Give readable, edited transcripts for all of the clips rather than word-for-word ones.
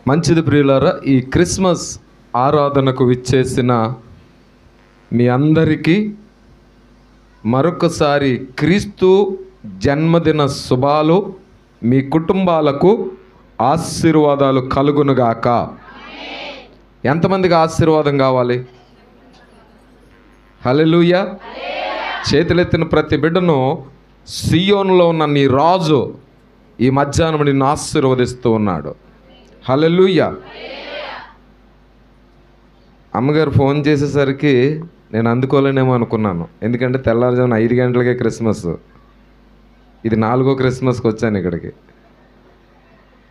మంచిది ప్రియులారా, ఈ క్రిస్మస్ ఆరాధనకు విచ్చేసిన మీ అందరికీ మరొకసారి క్రీస్తు జన్మదిన శుభాలు. మీ కుటుంబాలకు ఆశీర్వాదాలు కలుగునుగాక. ఎంతమందికి ఆశీర్వాదం కావాలి? హల్లెలూయా. చేతులెత్తిన ప్రతి బిడ్డను సియోనులో ఉన్న నీ రాజు ఈ మధ్యాహ్నం నిన్ను ఆశీర్వదిస్తూ ఉన్నాడు. హల్లెలూయా. అమ్మగారు ఫోన్ చేసేసరికి నేను అందుకోలేనేమో అనుకున్నాను. ఎందుకంటే తెల్లారుజామున 5 గంటలకే క్రిస్మస్. ఇది 4వ క్రిస్మస్కి వచ్చాను ఇక్కడికి.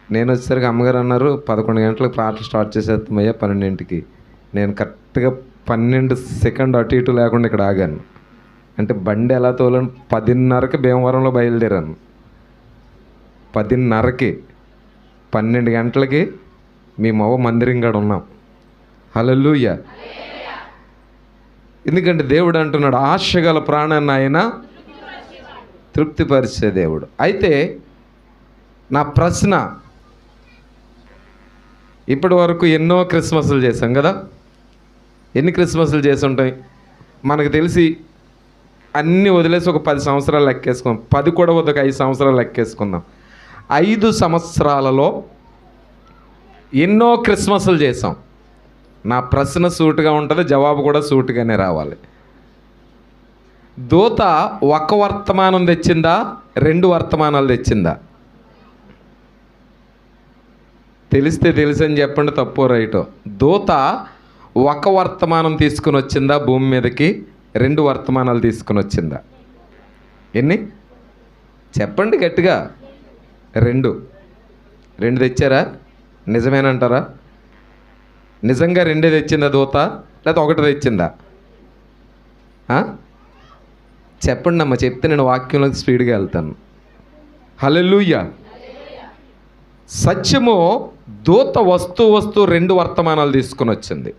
నేను వచ్చేసరికి అమ్మగారు అన్నారు 11 గంటలకు ప్రార్థన స్టార్ట్ చేసేస్తామయ్యా 12ంటికి. నేను కరెక్ట్గా 12 సెకండ్ అటు ఇటు లేకుండా ఇక్కడ ఆగాను. అంటే బండి ఎలా తోలను 10:30కి భీమవరంలో బయలుదేరాను. 10:30కి 12 గంటలకి మేము మందిరం కాడ ఉన్నాం. హల్లెలూయా. ఎందుకంటే దేవుడు అంటున్నాడు, ఆశగల ప్రాణాన్ని ఆయన తృప్తిపరిచే దేవుడు. అయితే నా ప్రశ్న, ఇప్పటి వరకు ఎన్నో క్రిస్మస్లు చేశాం కదా. ఎన్ని క్రిస్మస్లు చేసి ఉంటాయి? మనకు తెలిసి అన్నీ వదిలేసి ఒక 10 సంవత్సరాలు లెక్కేసుకుందాం. 10 కూడా ఒక 5 సంవత్సరాలు లెక్కేసుకుందాం. 5 సంవత్సరాలలో ఎన్నో క్రిస్మస్లు చేసాం. నా ప్రశ్న సూటిగా ఉంటుంది, జవాబు కూడా సూటిగానే రావాలి. దూత ఒక వర్తమానం తెచ్చిందా, 2 వర్తమానాలు తెచ్చిందా? తెలిస్తే తెలుసని చెప్పండి, తప్పో రైటో. దూత ఒక వర్తమానం తీసుకుని వచ్చిందా భూమి మీదకి, 2 వర్తమానాలు తీసుకుని వచ్చిందా? ఎన్ని చెప్పండి గట్టిగా? 2 తెచ్చారా? నిజమేనంటారా? నిజంగా 2 తెచ్చిందా దూత, లేకపోతే 1 తెచ్చిందా? చెప్పండి అమ్మ, చెప్తే నేను వాక్యంలోకి స్పీడ్గా వెళ్తాను. హల్లెలూయా. సత్యము దూత వస్తూ 2 వర్తమానాలు తీసుకుని వచ్చింది.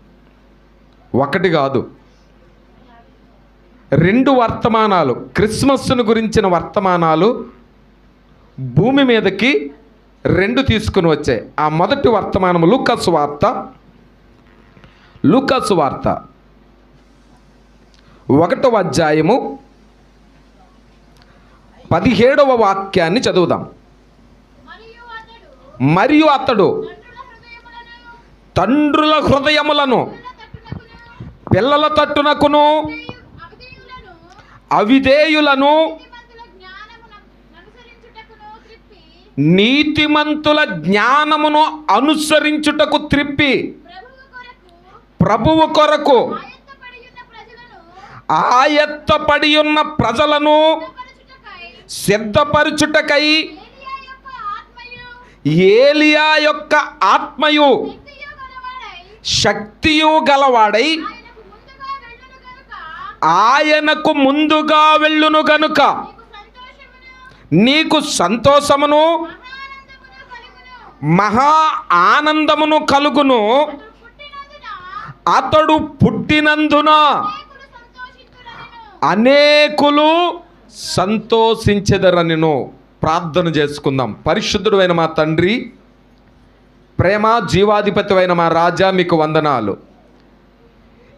1 కాదు, 2 వర్తమానాలు. క్రిస్మస్ను గురించిన వర్తమానాలు భూమి మీదకి 2 తీసుకుని వచ్చాయి. ఆ మొదటి వర్తమానం లూకాసు వార్త 1వ అధ్యాయము 17వ వాక్యాన్ని చదువుదాం. మరియు అతడు తండ్రుల హృదయములను పిల్లల తట్టునకును అవిధేయులను నీతిమంతుల జ్ఞానమును అనుసరించుటకు త్రిప్పి ప్రభువు కొరకు ఆయత్తపడి ఉన్న ప్రజలను సిద్ధపరచుటకై ఏలియా యొక్క ఆత్మయు శక్తియు గలవాడై ఆయనకు ముందుగా వెళ్ళును గనుక నీకు సంతోషమును మహా ఆనందమును కలుగును. అతడు పుట్టినందున అనేకులు సంతోషించెదరనిను. ప్రార్థన చేసుకుందాం. పరిశుద్ధుడైన మా తండ్రి, ప్రేమ జీవాధిపతి అయిన మా రాజా, మీకు వందనాలు.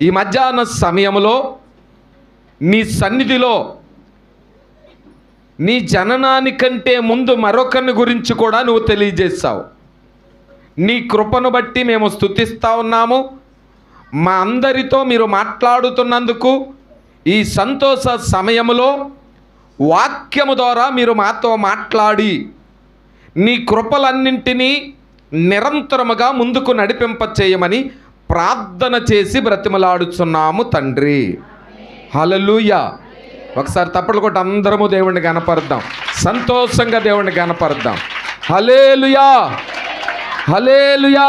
ఈ మధ్యాహ్న సమయంలో నీ సన్నిధిలో నీ జననానికంటే ముందు మరొకరిని గురించి కూడా నువ్వు తెలియజేశావు. నీ కృపను బట్టి మేము స్తుతిస్తూ ఉన్నాము. మా అందరితో మీరు మాట్లాడుతున్నందుకు ఈ సంతోష సమయంలో వాక్యము ద్వారా మీరు మాతో మాట్లాడి నీ కృపలన్నింటినీ నిరంతరముగా ముందుకు నడిపింపచేయమని ప్రార్థన చేసి బ్రతిమలాడుచున్నాము తండ్రి. హల్లెలూయా. ఒకసారి తప్పట్లు కొట్టి అందరము దేవుణ్ణి గనపరుద్దాం. సంతోషంగా దేవుణ్ణి గనపరుద్దాం. హల్లెలూయా, హల్లెలూయా.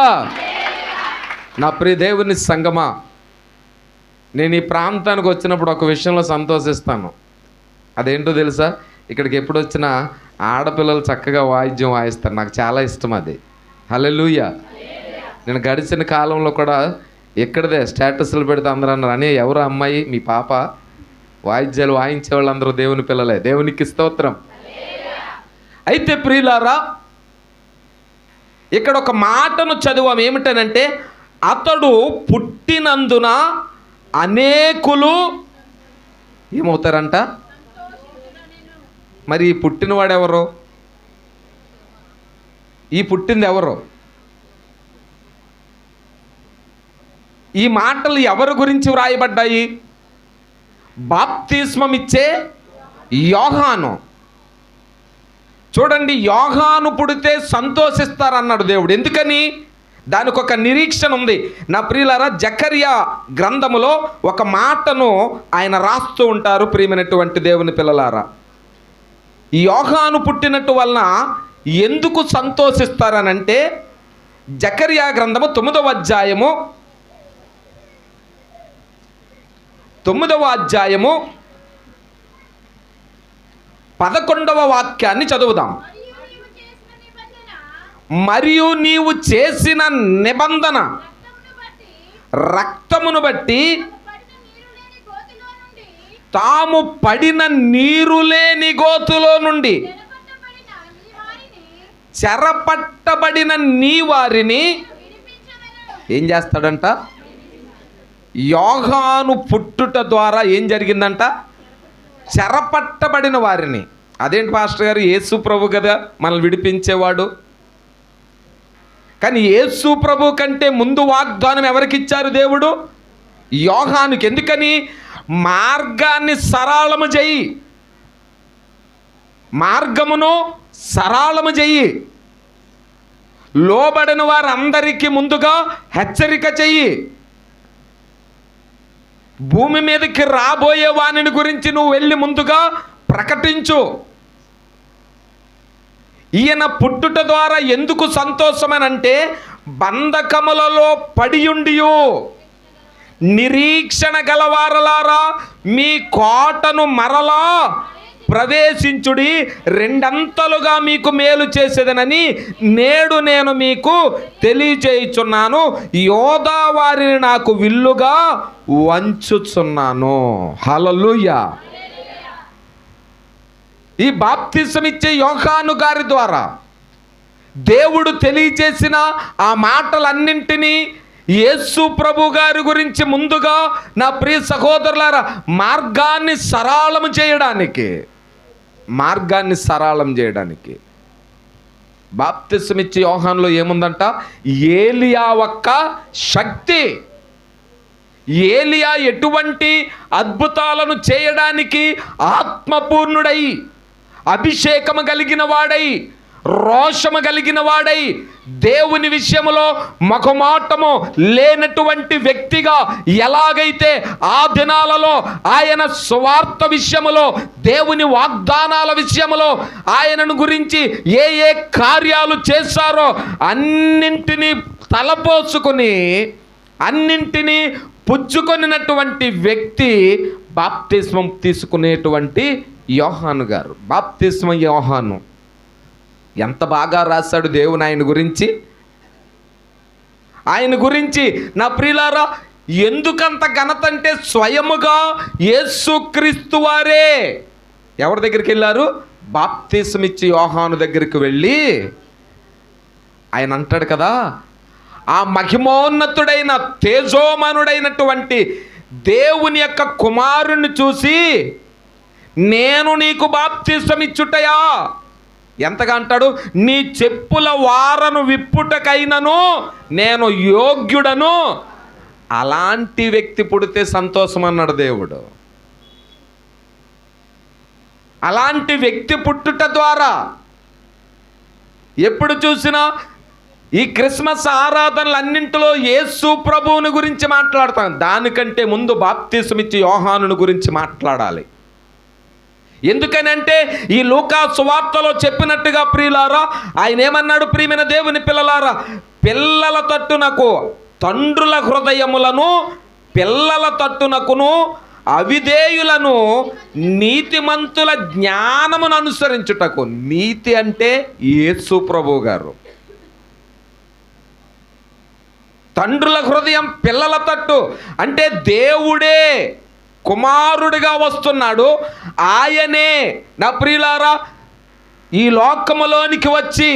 నా ప్రియ దేవుని సంగమా, నేను ఈ ప్రాంతానికి వచ్చినప్పుడు ఒక విషయంలో సంతోషిస్తాను. అదేంటో తెలుసా? ఇక్కడికి ఎప్పుడు వచ్చినా ఆడపిల్లలు చక్కగా వాయిద్యం వాయిస్తారు. నాకు చాలా ఇష్టం అది. హల్లెలూయా. నేను గడిచిన కాలంలో కూడా ఎక్కడదే స్టేటస్లు పెడితే అందరూ అన్నారు, అని ఎవరు అమ్మాయి మీ పాప? వాయిద్యాలు వాయించే వాళ్ళందరూ దేవుని పిల్లలే. దేవునికి స్తోత్రం. అయితే ప్రియులారా, ఇక్కడ ఒక మాటను చదివాం, ఏమిటనంటే అతడు పుట్టినందున అనేకులు ఏమవుతారంట. మరి ఈ పుట్టినవాడెవరు? ఈ పుట్టింది ఎవరు? ఈ మాటలు ఎవరి గురించి వ్రాయబడ్డాయి? బాప్తిస్మం ఇచ్చే యోహాను. చూడండి, యోహాను పుడితే సంతోషిస్తారన్నాడు దేవుడు. ఎందుకని? దానికి ఒక నిరీక్షణ ఉంది. నా ప్రియులారా, జకర్యా గ్రంథములో ఒక మాటను ఆయన రాస్తూ ఉంటారు. ప్రియమైనటువంటి దేవుని పిల్లలారా, ఈ యోహాను పుట్టినట్టు వలన ఎందుకు సంతోషిస్తారనంటే, జకర్యా గ్రంథము 9వ అధ్యాయము 11వ వాక్యాన్ని చదువుదాం. మరియు నీవు చేసిన నిబంధన రక్తమును బట్టి తాము పడిన నీరు లేని గోతులో నుండి చెరపట్టబడిన నీ వారిని ఏం చేస్తాడంట? యోహాను పుట్టుట ద్వారా ఏం జరిగిందంట? చెరపట్టబడిన వారిని. అదేంటి పాస్టర్ గారు, యేసు ప్రభు కదా మనల్ని విడిపించేవాడు. కానీ యేసు ప్రభు కంటే ముందు వాగ్దానం ఎవరికి ఇచ్చారు దేవుడు? యోహానుకి. ఎందుకని? మార్గాన్ని సరళము చెయ్యి, మార్గమును సరళము చెయ్యి, లోబడిన వారందరికీ ముందుగా హెచ్చరిక చెయ్యి, భూమి మీదకి రాబోయే వానిని గురించి నువ్వు వెళ్ళి ముందుగా ప్రకటించు. ఈయన పుట్టుట ద్వారా ఎందుకు సంతోషమనంటే, బంధకములలో పడియుండియు నిరీక్షణ గలవారలారా మీ కోటను మరలా ప్రవేశించుడి, రెండంతలుగా మీకు మేలు చేసేదనని నేడు నేను మీకు తెలియజేయుచున్నాను. యోధా వారిని నాకు విల్లుగా వంచుచున్నాను. హల్లెలూయా. ఈ బాప్తిసం ఇచ్చే యోహాను గారి ద్వారా దేవుడు తెలియజేసిన ఆ మాటలన్నింటినీ యేసు ప్రభు గారి గురించి ముందుగా నా ప్రియ సహోదరులారా మార్గాన్ని సరళం చేయడానికి బాప్తిసం ఇచ్చే యోహానులో ఏముందంట? ఏలియా ఒక్క శక్తి. ఏలియా ఎటువంటి అద్భుతాలను చేయడానికి ఆత్మపూర్ణుడై, అభిషేకము కలిగిన వాడై, రోషము కలిగిన వాడై, దేవుని విషయములో మొహమాటము లేనటువంటి వ్యక్తిగా ఎలాగైతే ఆ దినాలలో ఆయన సువార్త విషయములో, దేవుని వాగ్దానాల విషయములో ఆయనను గురించి ఏ ఏ కార్యాలు చేశారో అన్నింటినీ తలపోసుకుని అన్నింటినీ పుచ్చుకొనినటువంటి వ్యక్తి బాప్తిస్మం తీసుకునేటువంటి యోహాను గారు. బాప్తిస్మం యోహాను ఎంత బాగా రాశాడు దేవుని ఆయన గురించి. నా ప్రియులారా, ఎందుకంత ఘనత అంటే స్వయముగా యేసుక్రీస్తు వారే ఎవరి దగ్గరికి వెళ్ళారు? బాప్తిసం ఇచ్చి యోహాను దగ్గరికి వెళ్ళి ఆయన అంటాడు కదా, ఆ మహిమోన్నతుడైన తేజోమనుడైనటువంటి దేవుని యొక్క కుమారుణ్ణి చూసి, నేను నీకు బాప్తిసం ఇచ్చుటయా, ఎంతగా అంటాడు? నీ చెప్పుల వారను విప్పుటకైనను నేను యోగ్యుడను. అలాంటి వ్యక్తి పుడితే సంతోషం అన్నాడు దేవుడు. అలాంటి వ్యక్తి పుట్టుట ద్వారా ఎప్పుడు చూసినా ఈ క్రిస్మస్ ఆరాధనలన్నింటిలో యేసు ప్రభువుని గురించి మాట్లాడతాం. దానికంటే ముందు బాప్తిసం ఇచ్చి యోహానుని గురించి మాట్లాడాలి. ఎందుకనంటే ఈ లూకా సువార్తలో చెప్పినట్టుగా ప్రియులారా, ఆయన ఏమన్నాడు? ప్రియమైన దేవుని పిల్లలారా, పిల్లల తట్టునకు తండ్రుల హృదయములను, పిల్లల తట్టునకును అవిధేయులను నీతిమంతుల జ్ఞానమును అనుసరించుటకు. నీతి అంటే యేసు ప్రభు గారు. తండ్రుల హృదయం పిల్లల తట్టు అంటే దేవుడే కుమారుడిగా వస్తున్నాడు. ఆయనే నా ప్రియులారా ఈ లోకములోనికి వచ్చి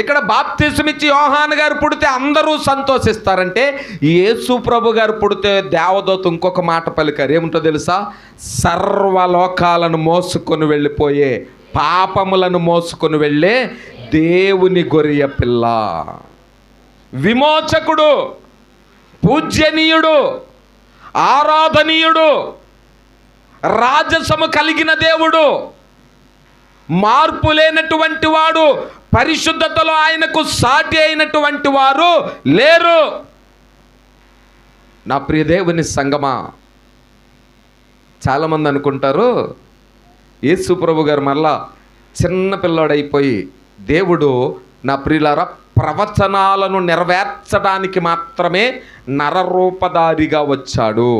ఇక్కడ బాప్తిసమిచ్చి యోహాను గారు పుడితే అందరూ సంతోషిస్తారంటే, యేసు ప్రభు గారు పుడితే దేవదూత ఇంకొక మాట పలికారు. ఏముంటో తెలుసా? సర్వలోకాలను మోసుకొని వెళ్ళిపోయే, పాపములను మోసుకొని వెళ్ళే దేవుని గొర్రె పిల్ల, విమోచకుడు, పూజ్యనీయుడు, ఆరాధనీయుడు, రాజసము కలిగిన దేవుడు, మార్పు లేనటువంటి వాడు, పరిశుద్ధతలో ఆయనకు సాటి అయినటువంటి వారు లేరు. నా ప్రియ దేవుని సంగమా, చాలామంది అనుకుంటారు యేసు ప్రభు గారు మళ్ళా చిన్న పిల్లాడైపోయి, దేవుడు నా ప్రియులారా ప్రవచనాలను నెరవేర్చడానికి మాత్రమే నరరూపధారిగా వచ్చాడు.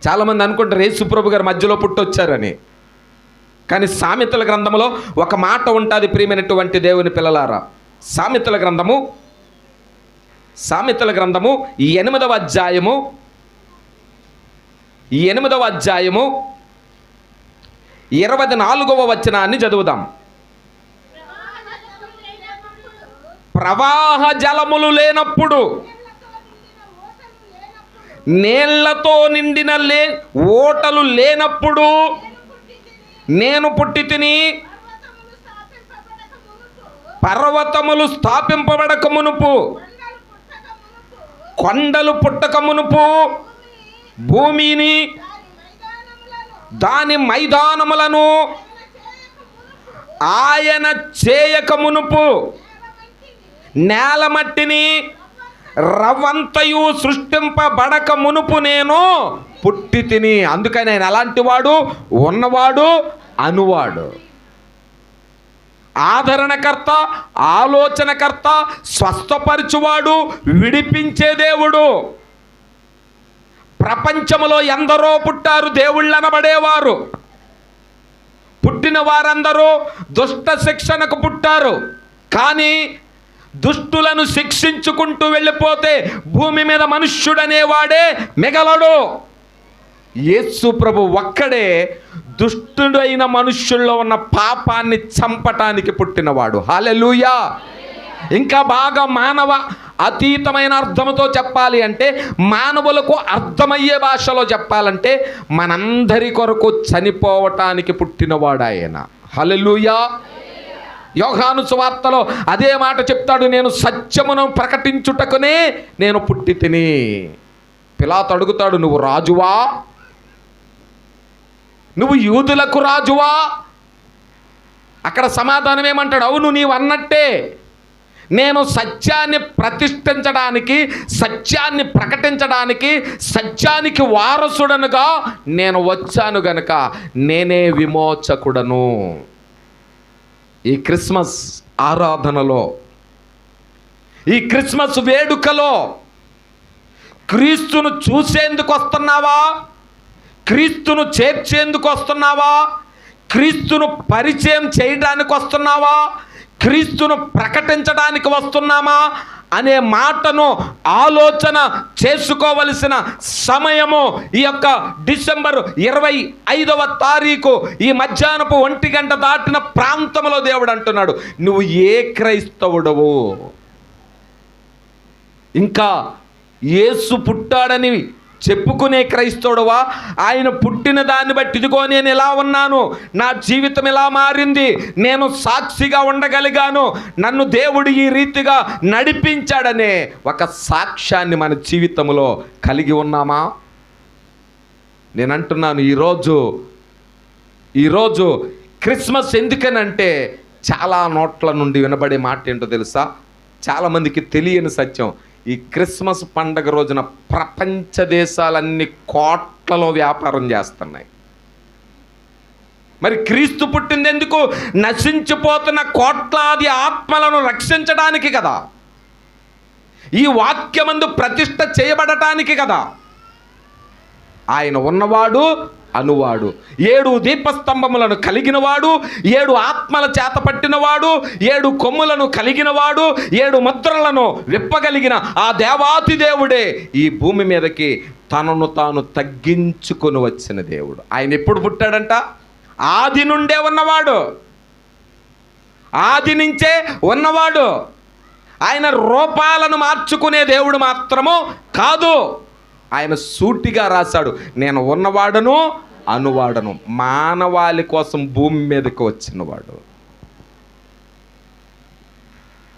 చాలామంది అనుకుంటారు యేసు ప్రభు గారు మధ్యలో పుట్టొచ్చారని. కానీ సామెతల గ్రంథంలో ఒక మాట ఉంటుంది ప్రియమైనటువంటి దేవుని పిల్లలారా. సామెతల గ్రంథము 8వ అధ్యాయము 24వ వచనాన్ని చదువుదాం. ప్రవాహ జలములు లేనప్పుడు, నీళ్లతో నిండిన ఓటలు లేనప్పుడు నేను పుట్టి తిని, పర్వతములు స్థాపింపబడక మునుపు, కొండలు పుట్టక మునుపు, భూమిని దాని మైదానములను ఆయన చేయక మునుపు, నేల మట్టిని రవ్వంతయు సృష్టింపబడక మునుపు నేను పుట్టి తిని. అందుకని ఆయన అలాంటి వాడు, ఉన్నవాడు, అనువాడు, ఆదరణకర్త, ఆలోచనకర్త, స్వస్థపరచువాడు, విడిపించే దేవుడు. ప్రపంచంలో ఎందరో పుట్టారు దేవుళ్ళు అనబడేవారు. పుట్టిన వారందరూ దుష్ట శిక్షణకు పుట్టారు. కానీ దుష్టులను శిక్షించుకుంటూ వెళ్ళిపోతే భూమి మీద మనుష్యుడనేవాడే మిగలడు. యేసు ప్రభు ఒక్కడే దుష్టుడైన మనుష్యుల్లో ఉన్న పాపాన్ని చంపటానికి పుట్టినవాడు. హల్లెలూయా. ఇంకా బాగా మానవ అతీతమైన అర్థంతో చెప్పాలి అంటే, మానవులకు అర్థమయ్యే భాషలో చెప్పాలంటే, మనందరి కొరకు చనిపోవటానికి పుట్టినవాడు ఆయన. హల్లెలూయా. యోహాను సువార్తలో అదే మాట చెప్తాడు, నేను సత్యమును ప్రకటించుటకునే నేను పుట్టి తిని. పిలాతు అడుగుతాడు, నువ్వు రాజువా? నువ్వు యూదులకు రాజువా? అక్కడ సమాధానం ఏమంటాడు? అవును, నీవు అన్నట్టే. నేను సత్యాన్ని ప్రతిష్ఠించడానికి, సత్యాన్ని ప్రకటించడానికి, సత్యానికి వారసుడనుగా నేను వచ్చాను గనుక నేనే విమోచకుడను. ఈ క్రిస్మస్ ఆరాధనలో, ఈ క్రిస్మస్ వేడుకలో క్రీస్తును చూసేందుకు వస్తున్నావా? క్రీస్తును చేర్చేందుకు వస్తున్నావా? క్రీస్తును పరిచయం చేయడానికి వస్తున్నావా? క్రీస్తును ప్రకటించడానికి వస్తున్నామా అనే మాటను ఆలోచన చేసుకోవలసిన సమయము ఈ యొక్క డిసెంబర్ 25వ తారీఖు ఈ మధ్యాహ్నపు 1 గంట దాటిన ప్రాంతంలో దేవుడు అంటున్నాడు, నువ్వు ఏ క్రైస్తవుడవు? ఇంకా యేసు పుట్టాడని చెప్పుకునే క్రైస్తవుడవా? ఆయన పుట్టిన దాన్ని బట్టి ఇదిగో నేను ఎలా ఉన్నాను, నా జీవితం ఎలా మారింది, నేను సాక్షిగా ఉండగలిగాను, నన్ను దేవుడు ఈ రీతిగా నడిపించాడనే ఒక సాక్ష్యాన్ని మన జీవితంలో కలిగి ఉన్నామా? నేను అంటున్నాను, ఈరోజు క్రిస్మస్ ఎందుకనంటే చాలా నోట్ల నుండి వినబడే మాట ఏంటో తెలుసా? చాలామందికి తెలియని సత్యం, ఈ క్రిస్మస్ పండగ రోజున ప్రపంచ దేశాలన్నీ కోట్లలో వ్యాపారం చేస్తున్నాయి. మరి క్రీస్తు పుట్టింది ఎందుకు? నశించిపోతున్న కోట్లాది ఆత్మలను రక్షించడానికి కదా. ఈ వాక్యమందు ప్రతిష్ఠ చేయబడటానికి కదా. ఆయన ఉన్నవాడు, అనువాడు, 7 దీపస్తంభములను కలిగినవాడు, 7 ఆత్మల చేత పట్టినవాడు, 7 కొమ్ములను కలిగినవాడు, 7 ముద్రలను విప్పగలిగిన ఆ దేవాతి దేవుడే ఈ భూమి మీదకి తనను తాను తగ్గించుకొని వచ్చిన దేవుడు. ఆయన ఎప్పుడు పుట్టాడంట? ఆది నుండే ఉన్నవాడు. ఆది నుంచే ఉన్నవాడు. ఆయన రూపాలను మార్చుకునే దేవుడు మాత్రము కాదు. ఆయన సూటిగా రాశాడు, నేను ఉన్నవాడను అనువాడను, మానవాళి కోసం భూమి మీదకి వచ్చినవాడు.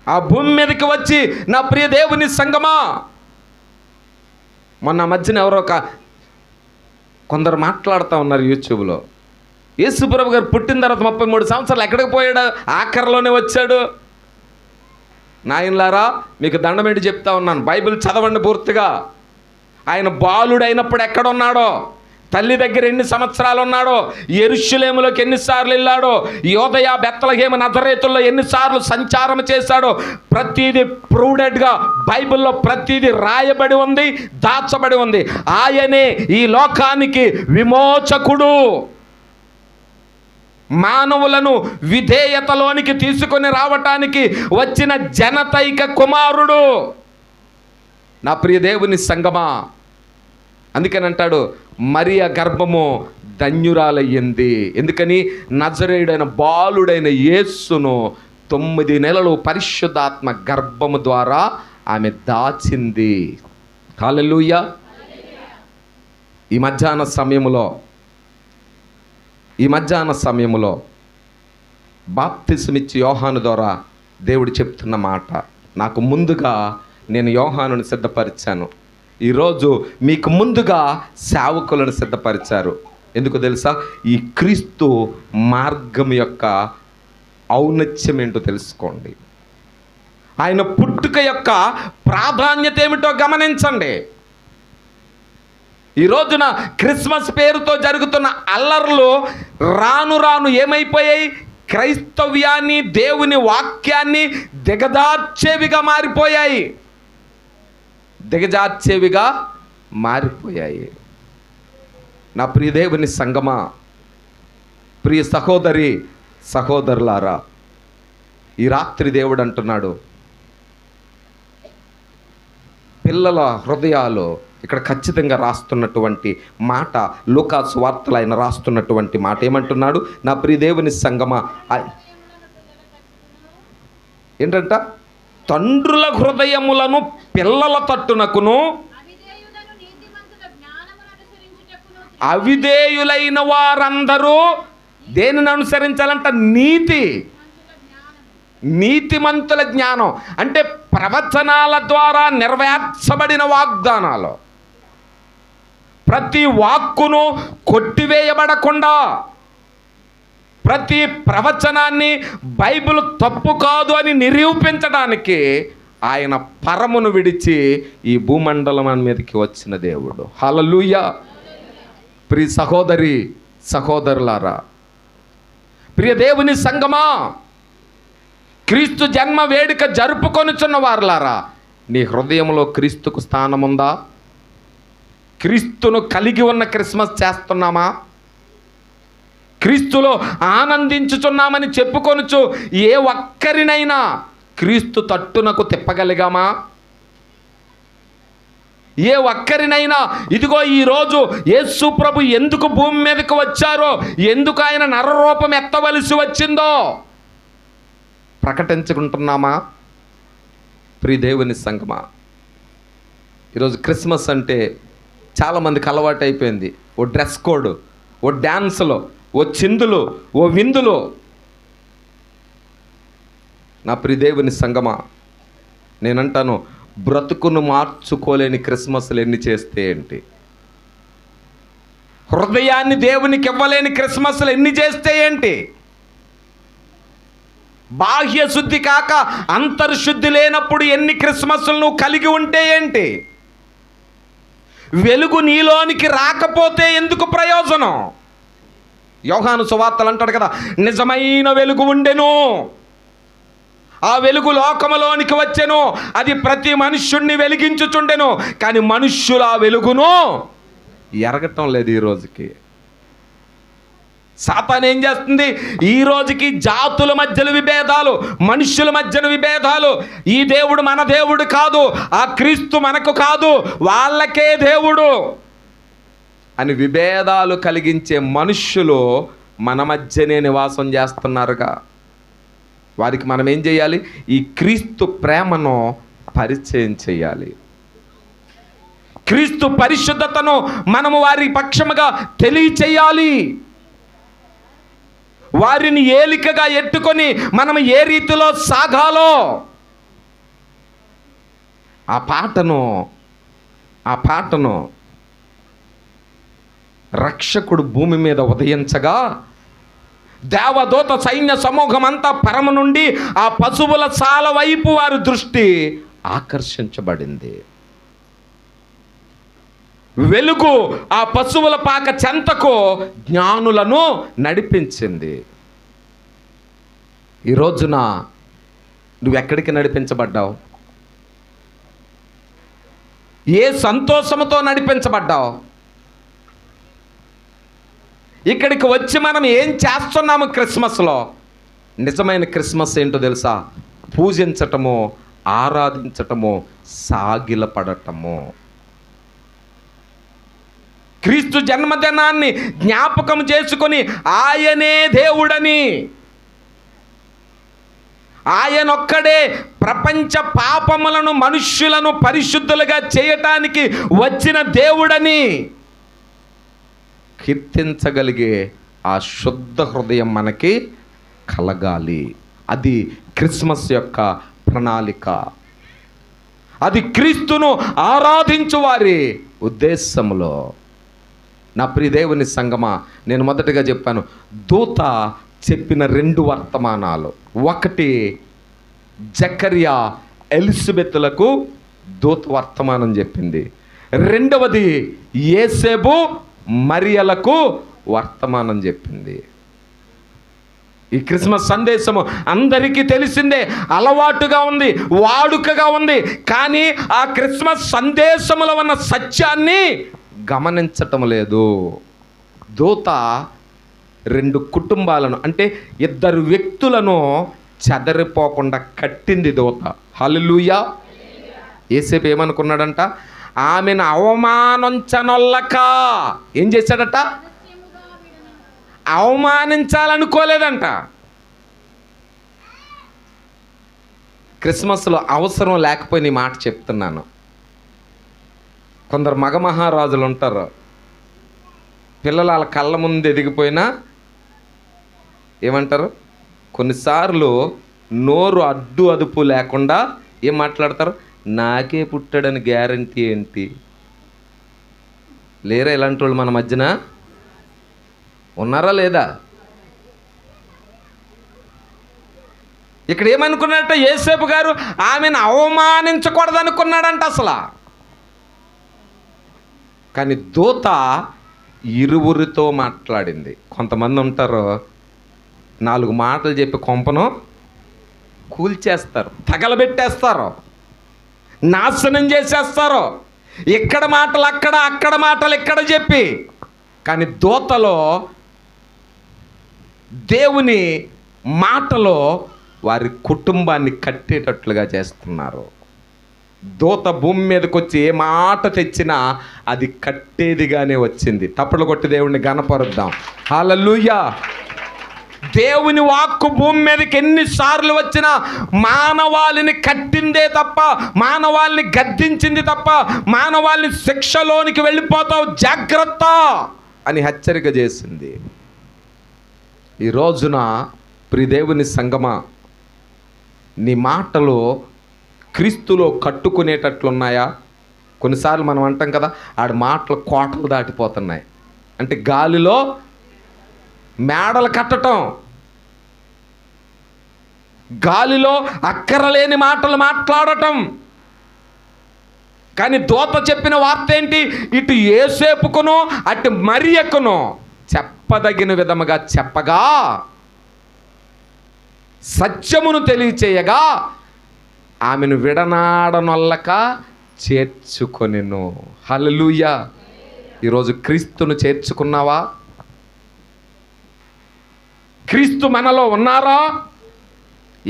ఆ భూమి మీదకి వచ్చి నా ప్రియ దేవుని సంగమా, మొన్న మధ్యన ఎవరో కొందరు మాట్లాడుతూ ఉన్నారు యూట్యూబ్లో, యేసుప్రభు గారు పుట్టిన తర్వాత 33 సంవత్సరాలు ఎక్కడికి పోయాడు, ఆఖరిలోనే వచ్చాడు. నాయనలారా మీకు దండమేంటి చెప్తా ఉన్నాను, బైబిల్ చదవండి పూర్తిగా. ఆయన బాలుడైనప్పుడు ఎక్కడున్నాడో, తల్లి దగ్గర ఎన్ని సంవత్సరాలు ఉన్నాడో, యెరూషలేములోకి ఎన్నిసార్లు వెళ్ళాడో, యోదయ బెత్లెహేము నజరేతుల్లో ఎన్నిసార్లు సంచారం చేశాడో, ప్రతిదీ ప్రూడెడ్గా బైబిల్లో ప్రతిదీ రాయబడి ఉంది, దాచబడి ఉంది. ఆయనే ఈ లోకానికి విమోచకుడు, మానవులను విధేయతలోనికి తీసుకొని రావటానికి వచ్చిన జనతైక కుమారుడు. నా ప్రియ దేవుని సంగమా, అందుకని అంటాడు మరియ గర్భము ధన్యురాలయ్యింది. ఎందుకని? నజరేయుడైన బాలుడైన యేసును 9 నెలలు పరిశుద్ధాత్మ గర్భము ద్వారా ఆమె దాచింది. హల్లెలూయా. ఈ మధ్యాహ్న సమయములో బాప్తిసమిచ్చి యోహాను ద్వారా దేవుడు చెప్తున్న మాట, నాకు ముందుగా నేను యోహానుని సిద్ధపరిచాను, ఈరోజు మీకు ముందుగా సేవకులను సిద్ధపరిచారు. ఎందుకు తెలుసా? ఈ క్రీస్తు మార్గం యొక్క ఔన్నత్యం ఏంటో తెలుసుకోండి. ఆయన పుట్టుక యొక్క ప్రాధాన్యత ఏమిటో గమనించండి. ఈ రోజున క్రిస్మస్ పేరుతో జరుగుతున్న అల్లర్లు రాను రాను ఏమైపోయాయి? క్రైస్తవ్యాన్ని, దేవుని వాక్యాన్ని దిగజార్చేవిగా మారిపోయాయి. నా ప్రియ దేవుని సంగమా, ప్రియ సహోదరి సహోదరులారా, ఈ రాత్రి దేవుడు అంటున్నాడు, పిల్లల హృదయాలు, ఇక్కడ ఖచ్చితంగా రాస్తున్నటువంటి మాట, లూకా సువార్తలో ఆయన రాస్తున్నటువంటి మాట ఏమంటున్నాడు? నా ప్రియ దేవుని సంగమా, ఏంటంట? తండ్రుల హృదయములను పిల్లల తట్టునకును, అవిధేయులైన వారందరూ దేనిని అనుసరించాలంట? నీతిమంతుల జ్ఞానం. అంటే ప్రవచనాల ద్వారా నెరవేర్చబడిన వాగ్దానాలు, ప్రతి వాక్కును కొట్టివేయబడకుండా, ప్రతి ప్రవచనాన్ని బైబిల్ తప్పు కాదు అని నిరూపించడానికి ఆయన పరమును విడిచి ఈ భూమండలం మీదకి వచ్చిన దేవుడు. హల్లెలూయా. ప్రియ సహోదరి సహోదరులారా, ప్రియ దేవుని సంగమా, క్రీస్తు జన్మ వేడుక జరుపుకొనుచున్న వారులారా, నీ హృదయంలో క్రీస్తుకు స్థానం ఉందా? క్రీస్తును కలిగి ఉన్న క్రిస్మస్ చేస్తున్నామా? క్రీస్తులో ఆనందించుచున్నామని చెప్పుకొనుచు ఏ ఒక్కరినైనా క్రీస్తు తట్టునకు తిప్పగలిగామా? ఏ ఒక్కరినైనా ఇదిగో ఈరోజు యేసు ప్రభు ఎందుకు భూమి మీదకి వచ్చారో, ఎందుకు ఆయన నరరూపం ఎత్తవలసి వచ్చిందో ప్రకటించుకుంటున్నామా? ప్రియ దేవుని సంగమా, ఈరోజు క్రిస్మస్ అంటే చాలామందికి అలవాటు అయిపోయింది. ఓ డ్రెస్ కోడ్, ఓ డ్యాన్సులు, ఓ చిందులు, ఓ విందులు. నా ప్రియ దేవుని సంగమా, నేనంటాను, బ్రతుకును మార్చుకోలేని క్రిస్మస్లు ఎన్ని చేస్తే ఏంటి? హృదయాన్ని దేవునికి ఇవ్వలేని క్రిస్మస్లు ఎన్ని చేస్తే ఏంటి? బాహ్య శుద్ధి కాక అంతర్శుద్ధి లేనప్పుడు ఎన్ని క్రిస్మస్లు నువ్వు కలిగి ఉంటే ఏంటి? వెలుగు నీలోనికి రాకపోతే ఎందుకు ప్రయోజనం? యోహాను సువార్తలు అంటాడు కదా, నిజమైన వెలుగు ఉండెను, ఆ వెలుగు లోకములోనికి వచ్చెను, అది ప్రతి మనుష్యుణ్ణి వెలిగించుచుండెను, కానీ మనుష్యులు ఆ వెలుగును ఎరగటం లేదు. ఈ రోజుకి సాతాను ఏం చేస్తుంది? ఈ రోజుకి జాతుల మధ్యన విభేదాలు, మనుష్యుల మధ్యన విభేదాలు. ఈ దేవుడు మన దేవుడు కాదు, ఆ క్రీస్తు మనకు కాదు, వాళ్ళకే దేవుడు అని విభేదాలు కలిగించే మనుష్యులు మన మధ్యనే నివాసం చేస్తున్నారుగా. వారికి మనం ఏం చేయాలి? ఈ క్రీస్తు ప్రేమను పరిచయం చేయాలి. క్రీస్తు పరిశుద్ధతను మనము వారి పక్షముగా తెలియచేయాలి. వారిని ఏలికగా ఎత్తుకొని మనం ఏ రీతిలో సాగాలో ఆ పాటను రక్షకుడు భూమి మీద ఉదయించగా దేవదూత సైన్య సమూహం అంతా పరమ నుండి ఆ పశువుల సాల వైపు వారి దృష్టి ఆకర్షించబడింది. వెలుగు ఆ పశువుల పాక చెంతకు జ్ఞానులను నడిపించింది. ఈ రోజున నువ్వెక్కడికి నడిపించబడ్డావు? ఏ సంతోషముతో నడిపించబడ్డావు? ఇక్కడికి వచ్చి మనం ఏం చేస్తున్నాము క్రిస్మస్లో? నిజమైన క్రిస్మస్ ఏంటో తెలుసా? పూజించటము, ఆరాధించటము, సాగిలపడటము. క్రీస్తు జన్మదినాన్ని జ్ఞాపకం చేసుకొని ఆయనే దేవుడని, ఆయనొక్కడే ప్రపంచ పాపములను మనుష్యులను పరిశుద్ధులుగా చేయటానికి వచ్చిన దేవుడని కీర్తించగలిగే ఆ శుద్ధ హృదయం మనకి కలగాలి. అది క్రిస్మస్ యొక్క ప్రణాళిక. అది క్రీస్తును ఆరాధించు వారి ఉద్దేశంలో. నా ప్రియ దేవుని సంగమా, నేను మొదటగా చెప్పాను, దూత చెప్పిన 2 వర్తమానాలు. ఒకటి, జకర్యా ఎలిజబెతులకు దూత వర్తమానం చెప్పింది. రెండవది, యేసేపు మరియలకు వర్తమానం చెప్పింది. ఈ క్రిస్మస్ సందేశము అందరికీ తెలిసిందే, అలవాటుగా ఉంది, వాడుకగా ఉంది. కానీ ఆ క్రిస్మస్ సందేశములో ఉన్న సత్యాన్ని గమనించటం లేదు. దూత 2 కుటుంబాలను, అంటే 2 వ్యక్తులను చెదరిపోకుండా కట్టింది దూత. హల్లెలూయా. యేసేపు ఏమనుకున్నాడంట? ఆమెను అవమానించనొల్లక ఏం చేశాడట? అవమానించాలనుకోలేదంట. క్రిస్మస్లో అవసరం లేకపోయిన మాట చెప్తున్నాను. కొందరు మగ మహారాజులు ఉంటారు, పిల్లలు వాళ్ళ కళ్ళ ముందు ఎదిగిపోయినా ఏమంటారు? కొన్నిసార్లు నోరు అడ్డు అదుపు లేకుండా ఏం మాట్లాడతారు? నాకే పుట్టాడని గ్యారంటీ ఏంటి? లేరా ఇలాంటి వాళ్ళు మన మధ్యన? ఉన్నారా లేదా? ఇక్కడ ఏమనుకున్నాడంట యేసేపు గారు? ఆమెను అవమానించకూడదనుకున్నాడంట అసలు. కానీ దూత ఇరువురితో మాట్లాడింది. కొంతమంది ఉంటారు, 4 మాటలు చెప్పి కొంపను కూల్చేస్తారు, తగలబెట్టేస్తారు, నాశనం చేసేస్తారు. ఇక్కడ మాటలు అక్కడ, అక్కడ మాటలు ఇక్కడ చెప్పి. కానీ దూతలో దేవుని మాటలో వారి కుటుంబాన్ని కట్టేటట్లుగా చేస్తున్నారు. దూత భూమి మీదకి వచ్చి ఏ మాట తెచ్చినా అది కట్టేదిగానే వచ్చింది. తప్పలు కొట్టి దేవుణ్ణి గణపరుద్దాం. హల్లెలూయా. దేవుని వాక్కు భూమి మీదకి ఎన్నిసార్లు వచ్చినా మానవాళిని కట్టిందే తప్ప, మానవాళిని గద్దించింది తప్ప, మానవాళిని శిక్షలోనికి వెళ్ళిపోతావు జాగ్రత్త అని హెచ్చరిక చేసింది. ఈ రోజున ప్రియదేవుని సంగమా, నీ మాటలు క్రీస్తులో కట్టుకునేటట్లున్నాయా? కొన్నిసార్లు మనం అంటాం కదా, ఆడి మాటలు కోటలు దాటిపోతున్నాయి. అంటే గాలిలో మేడలు కట్టటం, గాలిలో అక్కరలేని మాటలు మాట్లాడటం. కానీ దూత చెప్పిన వార్త ఏంటి? ఇటు యేసేపుకును అటు మరియకును చెప్పదగిన విధముగా చెప్పగా, సత్యమును తెలియచేయగా, ఆమెను విడనాడనొల్లక చేర్చుకొనెను. హల్లెలూయా. ఈరోజు క్రీస్తును చేర్చుకున్నావా? క్రీస్తు మనలో ఉన్నారా?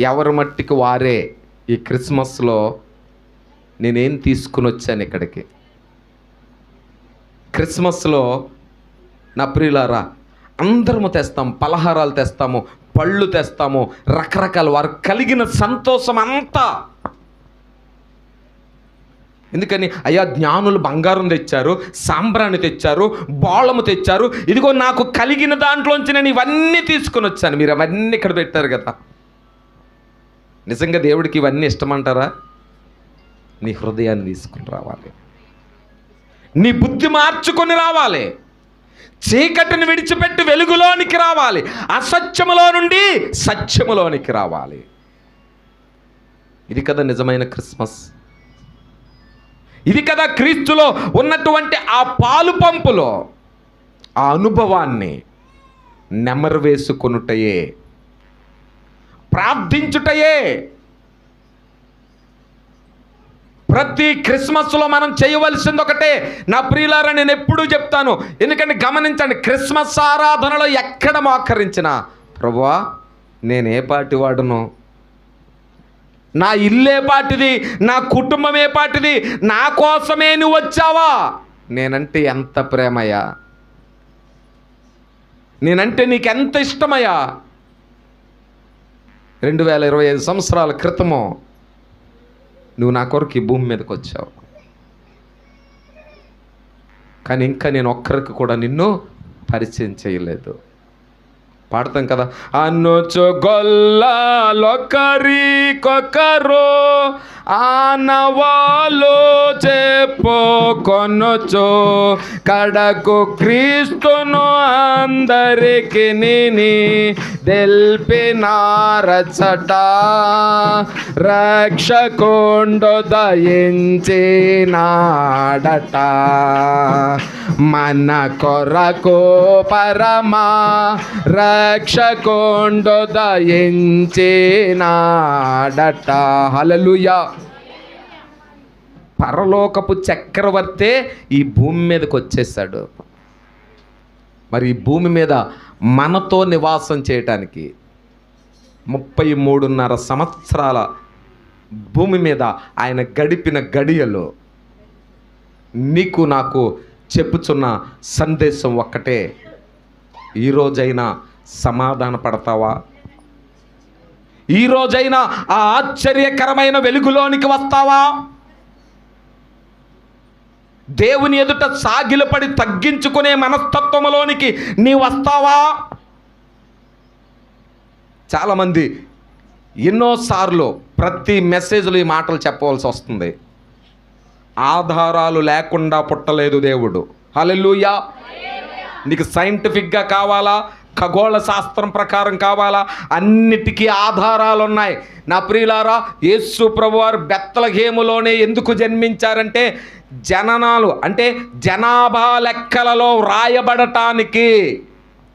ఎవరి మట్టికి వారే. ఈ క్రిస్మస్లో నేనేం తీసుకుని వచ్చాను ఇక్కడికి? క్రిస్మస్లో నా ప్రియులారా, అందరము తెస్తాము, పలహారాలు తెస్తాము, పళ్ళు తెస్తాము, రకరకాల వారు కలిగిన సంతోషం అంతా. ఎందుకని? అయ్యా జ్ఞానులు బంగారం తెచ్చారు, సాంబ్రాణి తెచ్చారు, బోళము తెచ్చారు, ఇదిగో నాకు కలిగిన దాంట్లోంచి నేను ఇవన్నీ తీసుకుని వచ్చాను, మీరు అవన్నీ ఇక్కడ పెట్టారు కదా. నిజంగా దేవుడికి ఇవన్నీ ఇష్టమంటారా? నీ హృదయాన్ని తీసుకుని రావాలి, నీ బుద్ధి మార్చుకొని రావాలి, చీకటిని విడిచిపెట్టి వెలుగులోనికి రావాలి, అసత్యములో నుండి సత్యములోనికి రావాలి. ఇది కదా నిజమైన క్రిస్మస్. ఇది కదా క్రీస్తులో ఉన్నటువంటి ఆ పాలు పంపులో ఆ అనుభవాన్ని నెమరు వేసుకొనుటయే, ప్రార్థించుటయే. ప్రతి క్రిస్మస్లో మనం చేయవలసింది ఒకటే నా ప్రియులారా, నేను ఎప్పుడూ చెప్తాను. ఎందుకంటే గమనించండి, క్రిస్మస్ ఆరాధనలో ఎక్కడ మోకరించినా, ప్రభువా నేనే పాటి వాడును, నా ఇల్లే పాటిది, నా కుటుంబమే పాటిది, నా కోసమే నువ్వు వచ్చావా, నేనంటే ఎంత ప్రేమయ్యా, నేనంటే నీకెంత ఇష్టమయ్యా. 2025 సంవత్సరాల క్రితము నువ్వు నా కొరకు ఈ భూమి మీదకి వచ్చావు, కానీ ఇంకా నేను ఒక్కరికి కూడా నిన్ను పరిచయం చేయలేదు. పాడతాం కదా, అనొచ్చు గొల్లొకరికొకరు ఆనవాళ్ళు చెప్పుకొనొచ్చు, కడకు క్రీస్తును అందరికి నిని తెల్పినారచట, రక్షకుండు దయించినాడట, మన కొరకు పరమా రక్షకుండు దయించినాడట. హల్లెలూయా. పరలోకపు చక్రవర్తే ఈ భూమి మీదకి వచ్చేసాడు. మరి ఈ భూమి మీద మనతో నివాసం చేయటానికి 33.5 సంవత్సరాల భూమి మీద ఆయన గడిపిన గడియలో నీకు నాకు చెప్పుచున్న సందేశం ఒక్కటే, ఈరోజైనా సమాధాన పడతావా? ఈరోజైనా ఆ ఆశ్చర్యకరమైన వెలుగులోనికి వస్తావా? దేవుని ఎదుట సాగిలపడి తగ్గించుకునే మనస్తత్వంలోనికి నీ వస్తావా? చాలామంది ఎన్నోసార్లు ప్రతి మెసేజ్లో ఈ మాటలు చెప్పవలసి వస్తుంది. ఆధారాలు లేకుండా పుట్టలేదు దేవుడు. హల్లెలూయా. నీకు సైంటిఫిక్గా కావాలా, ఖగోళ శాస్త్రం ప్రకారం కావాలా, అన్నిటికీ ఆధారాలు ఉన్నాయి. నా ప్రియులారా, యేసు ప్రభువారు బెత్లెహేములోనే ఎందుకు జన్మించారంటే జననాలు అంటే జనాభా లెక్కలలో వ్రాయబడటానికి.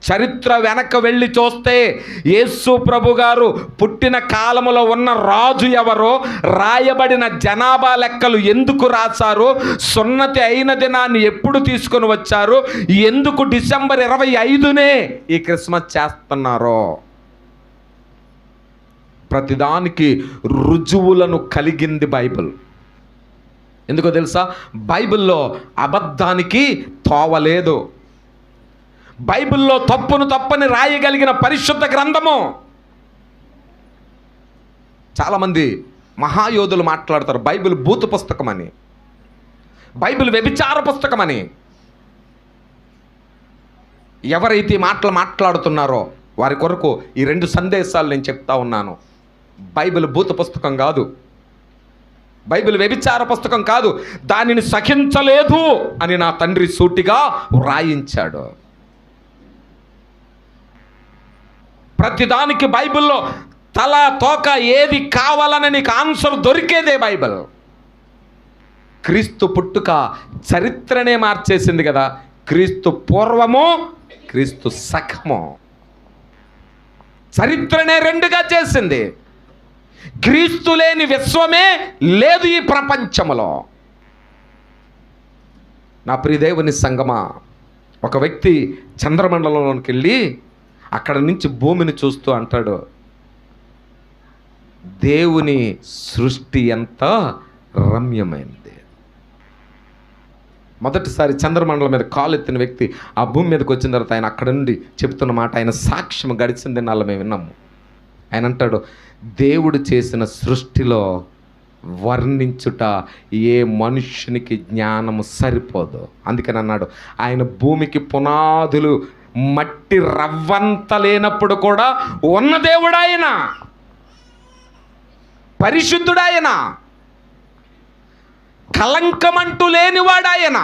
చరిత్ర వెనక్కి వెళ్ళి చూస్తే యేసు ప్రభు గారు పుట్టిన కాలములో ఉన్న రాజు ఎవరో, రాయబడిన జనాభా లెక్కలు ఎందుకు రాశారు, సున్నతి అయిన దినాన్ని ఎప్పుడు తీసుకొని వచ్చారు, ఎందుకు డిసెంబర్ 25నే ఈ క్రిస్మస్ చేస్తున్నారో ప్రతిదానికి రుజువులను కలిగింది బైబిల్. ఎందుకో తెలుసా? బైబిల్లో అబద్ధానికి తోవలేదు. బైబిల్లో తప్పును తప్పని రాయగలిగిన పరిశుద్ధ గ్రంథము. చాలామంది మహాయోధులు మాట్లాడతారు బైబిల్ భూత పుస్తకం అని, బైబిల్ వ్యభిచార పుస్తకం అని. ఎవరైతే మాటలు మాట్లాడుతున్నారో వారి కొరకు ఈ 2 సందేశాలు నేను చెప్తా ఉన్నాను. బైబిల్ భూత పుస్తకం కాదు, బైబిల్ వ్యభిచార పుస్తకం కాదు, దానిని సహించలేదు అని నా తండ్రి సూటిగా వ్రాయించాడు. ప్రతిదానికి బైబిల్లో తల తోక ఏది కావాలని నీకు ఆన్సర్ దొరికేదే బైబిల్. క్రీస్తు పుట్టుక చరిత్రనే మార్చేసింది కదా. క్రీస్తు పూర్వము, క్రీస్తు సఖము, చరిత్రనే 2గా చేసింది. క్రీస్తు లేని విశ్వమే లేదు ఈ ప్రపంచంలో. నా ప్రియదేవుని సంగమా, ఒక వ్యక్తి చంద్రమండలంలోకి వెళ్ళి అక్కడ నుంచి భూమిని చూస్తూ అంటాడు, దేవుని సృష్టి ఎంత రమ్యమైనది. మొదటిసారి చంద్రమండలం మీద కాలు ఎత్తిన వ్యక్తి ఆ భూమి మీదకి వచ్చిన తర్వాత ఆయన అక్కడ నుండి చెప్తున్న మాట, ఆయన సాక్ష్యం గడిచిన దినాల్లో మేము విన్నాము. ఆయన అంటాడు, దేవుడు చేసిన సృష్టిలో వర్ణించుట ఏ మనుష్యునికి జ్ఞానము సరిపోదు. అందుకని అన్నాడు, ఆయన భూమికి పునాదులు మట్టి రవ్వంత లేనప్పుడు కూడా ఉన్న దేవుడు ఆయన, పరిశుద్ధుడాయన, కలంకమంటూ లేనివాడాయన.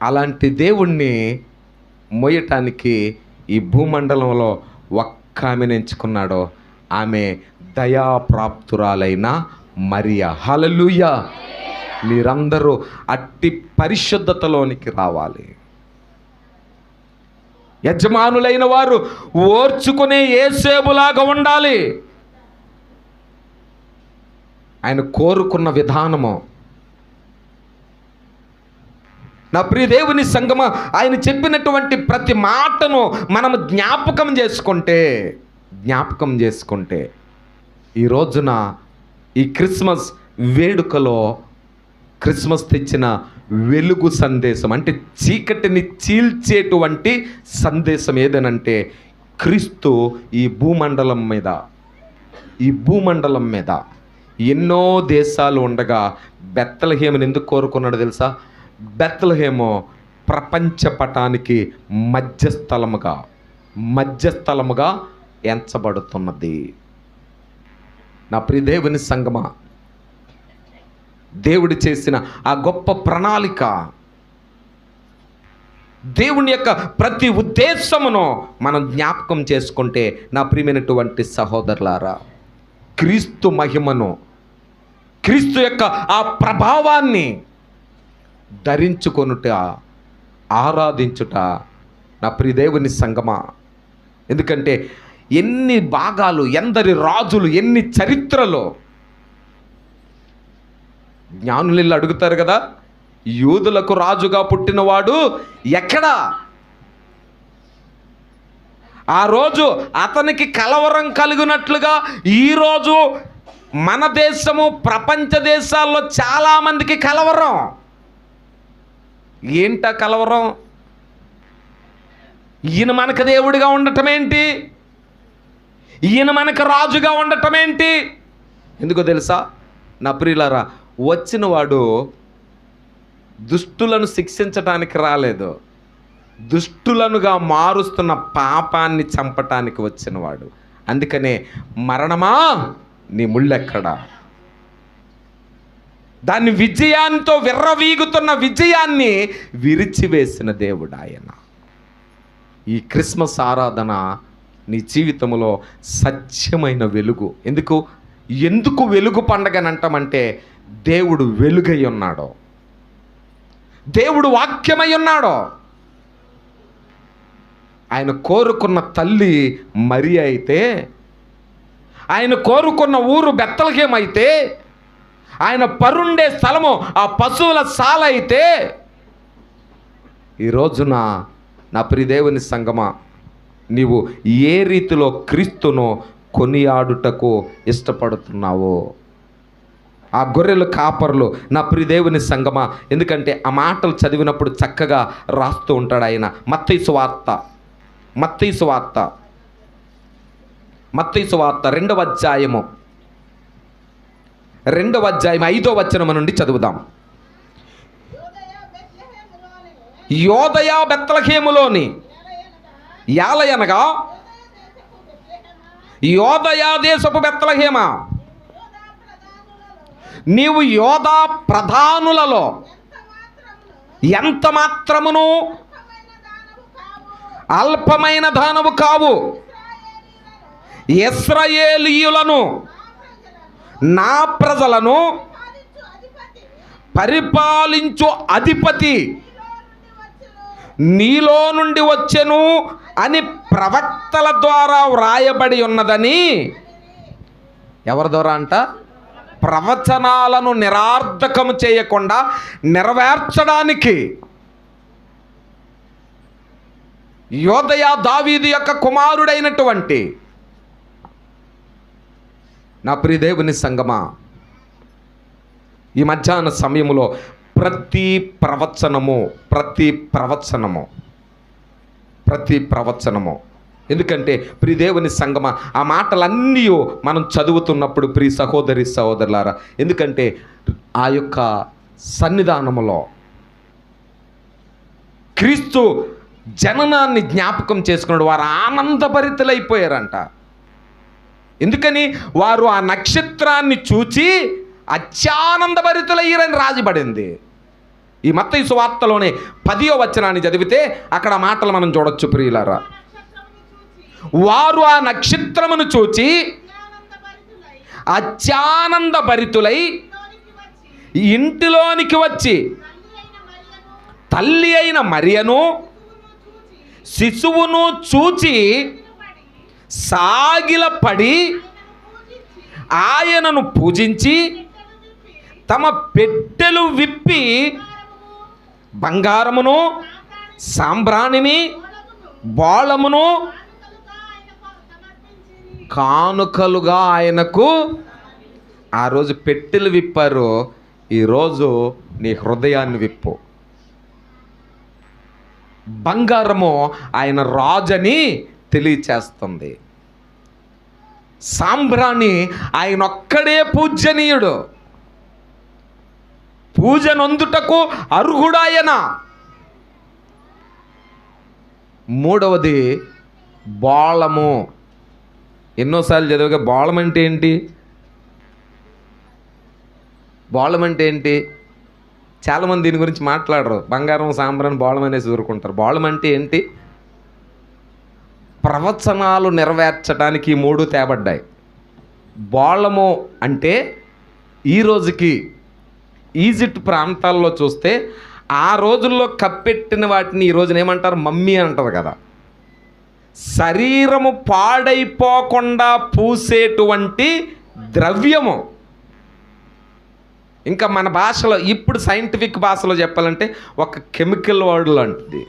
అలాంటి దేవుణ్ణి మోయటానికి ఈ భూమండలంలో ఒక్క ఆమెను ఎంచుకున్నాడు. ఆమె దయాప్రాప్తురాలైన మరియ. హల్లెలూయా! మీరందరూ అట్టి పరిశుద్ధతలోనికి రావాలి. యజమానులైన వారు ఓర్చుకునే యేసేపులాగా ఉండాలి. ఆయన కోరుకున్న విధానము. నా ప్రియ దేవుని సంగమా, ఆయన చెప్పినటువంటి ప్రతి మాటను మనం జ్ఞాపకం చేసుకుంటే ఈ రోజున ఈ క్రిస్మస్ వేడుకలో క్రిస్మస్ తెచ్చిన వెలుగు సందేశం, అంటే చీకటిని చీల్చేటువంటి సందేశం ఏదనంటే, క్రీస్తు ఈ భూమండలం మీద ఎన్నో దేశాలు ఉండగా బెత్లెహేమును ఎందుకు కోరుకున్నాడు తెలుసా? బెత్లెహేము ప్రపంచ పటానికి మధ్యస్థలముగా ఎంచబడుతున్నది. నా ప్రియ దేవుని సంగమా, దేవుడు చేసిన ఆ గొప్ప ప్రణాళిక, దేవుని యొక్క ప్రతి ఉద్దేశమును మనం జ్ఞాపకం చేసుకుంటే, నా ప్రియమైనటువంటి సహోదరులారా, క్రీస్తు మహిమను, క్రీస్తు యొక్క ఆ ప్రభావాన్ని ధరించుకొనుట, ఆరాధించుట నా ప్రియ దేవుని సంగమా. ఎందుకంటే ఎన్ని భాగాలు, ఎందరి రాజులు, ఎన్ని చరిత్రలో. జ్ఞానులు అడుగుతారు కదా, యూదులకు రాజుగా పుట్టినవాడు ఎక్కడా? ఆ రోజు అతనికి కలవరం కలిగినట్లుగా ఈరోజు మన దేశము, ప్రపంచ దేశాల్లో చాలామందికి కలవరం. ఏంట కలవరం? ఈయన మనకు దేవుడిగా ఉండటం ఏంటి? ఈయన మనకు రాజుగా ఉండటం ఏంటి? ఎందుకో తెలుసా నా ప్రియులారా, వచ్చిన వాడు దుష్టులను శిక్షించటానికి రాలేదు, దుష్టులనుగా మారుస్తున్న పాపాన్ని చంపటానికి వచ్చినవాడు. అందుకనే మరణమా నీ ముళ్ళెక్కడా, దాన్ని విజయంతో విర్రవీగుతున్న విజయాన్ని విరిచివేసిన దేవుడు ఆయన. ఈ క్రిస్మస్ ఆరాధన నీ జీవితంలో సత్యమైన వెలుగు. ఎందుకు వెలుగు పండగని అంటామంటే, దేవుడు వెలుగై ఉన్నాడో, దేవుడు వాక్యమై ఉన్నాడో. ఆయన కోరుకున్న తల్లి మరియ అయితే, ఆయన కోరుకున్న ఊరు బెత్లెహేము అయితే, ఆయన పరుండే స్థలము ఆ పశువుల శాల అయితే, ఈ రోజున నా ప్రియ దేవుని సంగమా, నీవు ఏ రీతిలో క్రీస్తును కొనియాడుటకు ఇష్టపడుతున్నావో, ఆ గొర్రెలు కాపర్లు నా ప్రియ దేవుని సంగమా. ఎందుకంటే ఆ మాటలు చదివినప్పుడు చక్కగా రాస్తూ ఉంటాడు ఆయన. మత్తయి సువార్త 2వ అధ్యాయము 5వ వచనము నుండి చదువుదాం. యోదయ బెత్లెహేములోని యాలయనగా యోదయ దేశపు బెత్లెహేమా, నీవు యోధా ప్రధానులలో ఎంత మాత్రమును అల్పమైన దానవు కావు. ఇశ్రాయేలీయులను, నా ప్రజలను పరిపాలించు అధిపతి నీలో నుండి వచ్చెను అని ప్రవక్తల ద్వారా వ్రాయబడి ఉన్నదని. ఎవరి ద్వారా అంట? ప్రవచనాలను నిరార్థకము చేయకుండా నెరవేర్చడానికి యోదయ దావీదు యొక్క కుమారుడైనటువంటి నా ప్రియ దేవుని సంగమా, ఈ మధ్యాహ్న సమయంలో ప్రతి ప్రవచనము ఎందుకంటే ప్రియ దేవుని సంగమ, ఆ మాటలన్నీ మనం చదువుతున్నప్పుడు ప్రియ సహోదరి సహోదరులారా, ఎందుకంటే ఆ యొక్క సన్నిధానములో క్రీస్తు జననాన్ని జ్ఞాపకం చేసుకున్నాడు. వారు ఆనందభరితులైపోయారంట. ఎందుకని? వారు ఆ నక్షత్రాన్ని చూచి అత్యానందభరితులయ్యారని రాజబడింది. ఈ మత్తయి సువార్తలోనే 10వ వచనాన్ని చదివితే అక్కడ మాటలు మనం చూడొచ్చు ప్రియులారా. వారు ఆ నక్షత్రమును చూచి అత్యానందభరితులై ఇంటిలోనికి వచ్చి తల్లి అయిన మరియను శిశువును చూచి సాగిలపడి ఆయనను పూజించి తమ పెట్టెలు విప్పి బంగారమును సాంబ్రాణిని బోళమును కానుకలుగా ఆయనకు ఆ రోజు పెట్టెలు విప్పారు. ఈరోజు నీ హృదయాన్ని విప్పు. బంగారము ఆయన రాజని తెలియచేస్తుంది. సాంబ్రాణి ఆయన ఒక్కడే పూజనీయుడు, పూజనొందుటకు అర్హుడాయన. మూడవది బోళము. ఎన్నోసార్లు చదివగా బోళం అంటే ఏంటి? బోళం అంటే ఏంటి? చాలామంది దీని గురించి మాట్లాడరు. బంగారం సాంబ్రాన్ని బోళం అనేసి ఊరుకుంటారు. బోళం అంటే ఏంటి? ప్రవచనాలు నెరవేర్చడానికి ఈ 3 తేబడ్డాయి. బోళము అంటే ఈ రోజుకి ఈజిప్ట్ ప్రాంతాల్లో చూస్తే ఆ రోజుల్లో కప్పెట్టిన వాటిని ఈ రోజున ఏమంటారు? మమ్మీ అంటారు కదా. శరీరము పాడైపోకుండా పూసేటువంటి ద్రవ్యము. ఇంకా మన భాషలో ఇప్పుడు సైంటిఫిక్ భాషలో చెప్పాలంటే ఒక కెమికల్ వర్డ్ లాంటిది,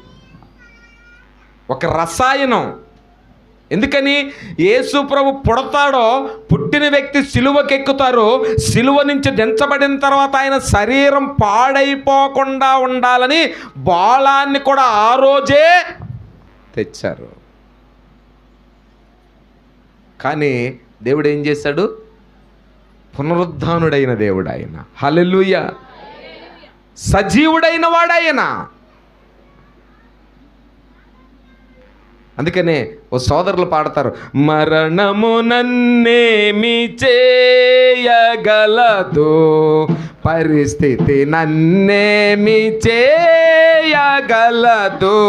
ఒక రసాయనం. ఎందుకని? యేసు ప్రభు పుడతాడో, పుట్టిన వ్యక్తి సిలువకెక్కుతారు, సిలువ నుంచి దించబడిన తర్వాత ఆయన శరీరం పాడైపోకుండా ఉండాలని బోళాన్ని కూడా ఆ రోజే తెచ్చారు. కానీ దేవుడు ఏం చేశాడు? పునరుద్ధానుడైన దేవుడు ఆయన. హల్లెలూయా! సజీవుడైన వాడాయన. అందుకనే ఓ సోదరులు పాడతారు, మరణము నన్నేమి చేయగలదు, పరిస్థితి నన్నేమి చేయగలదు,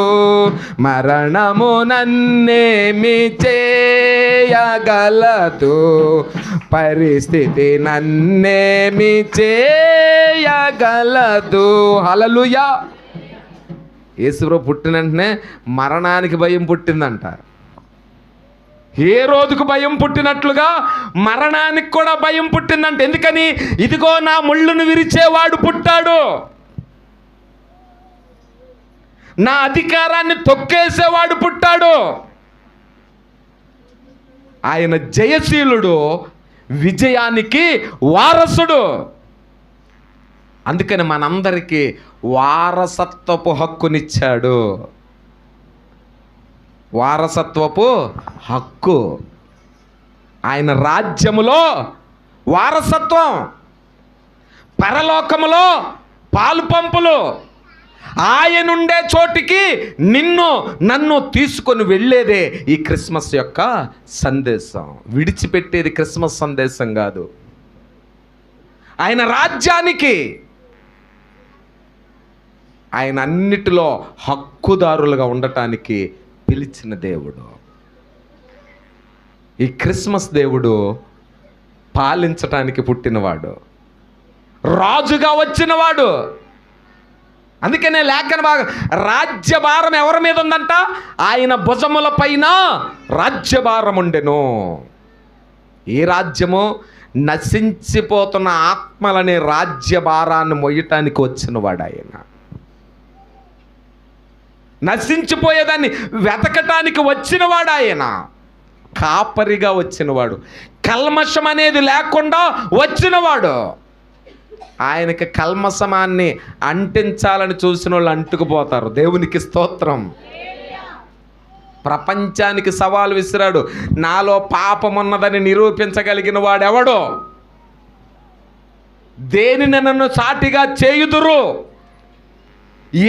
మరణము నన్నేమి చేయగలదు, పరిస్థితి నన్నేమి చేయగలదు. హల్లెలూయా! యేసుప్రభు పుట్టిన వెంటనే మరణానికి భయం పుట్టిందంట. ఏ రోజుకు భయం పుట్టినట్లుగా మరణానికి కూడా భయం పుట్టిందంట. ఎందుకని? ఇదిగో నా ముళ్ళును విరిచేవాడు పుట్టాడు, నా అధికారాన్ని తొక్కేసేవాడు పుట్టాడు. ఆయన జయశీలుడు, విజయానికి వారసుడు. అందుకని మనందరికీ వారసత్వపు హక్కునిచ్చాడు. వారసత్వపు హక్కు. ఆయన రాజ్యములో వారసత్వం, పరలోకములో పాలు పంపులు. ఆయనుండే చోటికి నన్ను తీసుకొని వెళ్ళేదే ఈ క్రిస్మస్ యొక్క సందేశం. విడిచిపెట్టేది క్రిస్మస్ సందేశం కాదు. ఆయన రాజ్యానికి, ఆయన అన్నిటిలో హక్కుదారులుగా ఉండటానికి పిలిచిన దేవుడు. ఈ క్రిస్మస్ దేవుడు పాలించటానికి పుట్టినవాడు, రాజుగా వచ్చినవాడు. అందుకనే లేఖన భాగం, రాజ్యభారం ఎవరి మీద ఉందంట? ఆయన భుజముల పైన రాజ్యభారం ఉండెను. ఈ రాజ్యము నశించిపోతున్న ఆత్మలనే రాజ్యభారాన్ని మొయ్యటానికి వచ్చినవాడు ఆయన. నశించిపోయేదాన్ని వెతకటానికి వచ్చినవాడు ఆయన. కాపరిగా వచ్చినవాడు, కల్మషం అనేది లేకుండా వచ్చినవాడు. ఆయనకి కల్మసమాన్ని అంటించాలని చూసిన వాళ్ళు అంటుకుపోతారు. దేవునికి స్తోత్రం. ప్రపంచానికి సవాలు విసిరాడు. నాలో పాపమున్నదని నిరూపించగలిగిన వాడెవడో? దేనిని నన్ను సాటిగా చేయుదురు?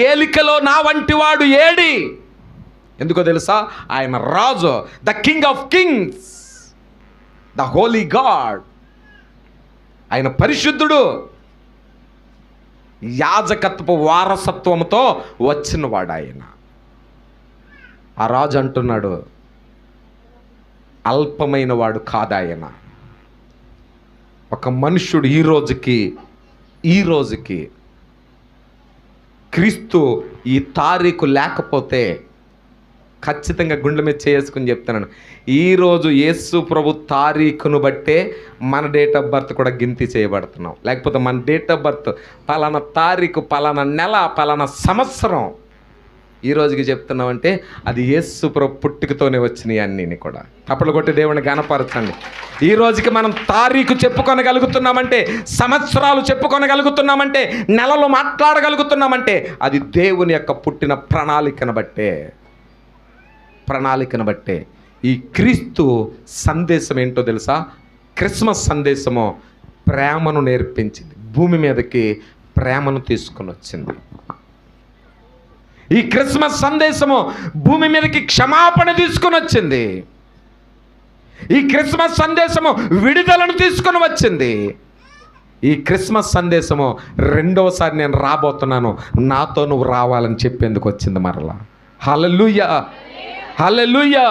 ఏలికలో నా వంటి వాడు ఏడి? ఎందుకో తెలుసా? ఆయన రాజు, the king of kings, the holy God. ఆయన పరిశుద్ధుడు. యాజకత్వ వారసత్వంతో వచ్చినవాడు ఆయన. ఆ రాజు అంటున్నాడు, అల్పమైన వాడు కాదాయన. ఒక మనుష్యుడు ఈ రోజుకి క్రీస్తు ఈ తారీఖు లేకపోతే ఖచ్చితంగా గుండె మీద చేసుకుని చెప్తున్నాను, ఈరోజు యేసు ప్రభు తారీఖును బట్టే మన డేట్ ఆఫ్ బర్త్ కూడా గినతి చేయబడుతున్నాం. లేకపోతే మన డేట్ ఆఫ్ బర్త్ పలానా తారీఖు, పలానా నెల, పలానా సంవత్సరం ఈ రోజుకి చెప్తున్నామంటే అది యేసు ప్రభు పుట్టుకతోనే వచ్చినాయి అన్నీ కూడా. తప్పలు కొట్టి దేవుని గణపరచండి. ఈ రోజుకి మనం తారీఖు చెప్పుకొనగలుగుతున్నామంటే, సంవత్సరాలు చెప్పుకొనగలుగుతున్నామంటే, నెలలు మాట్లాడగలుగుతున్నామంటే అది దేవుని యొక్క పుట్టిన ప్రణాళికను బట్టే. ఈ క్రీస్తు సందేశం ఏంటో తెలుసా? క్రిస్మస్ సందేశము ప్రేమను నేర్పించింది. భూమి మీదకి ప్రేమను తీసుకొని వచ్చింది. ఈ క్రిస్మస్ సందేశము భూమి మీదకి క్షమాపణ తీసుకొని వచ్చింది. ఈ క్రిస్మస్ సందేశము విడుదలను తీసుకొని వచ్చింది. ఈ క్రిస్మస్ సందేశము రెండవసారి నేను రాబోతున్నాను, నాతో నువ్వు రావాలని చెప్పేందుకు వచ్చింది మరలా. హల్లెలూయా, హల్లెలూయా.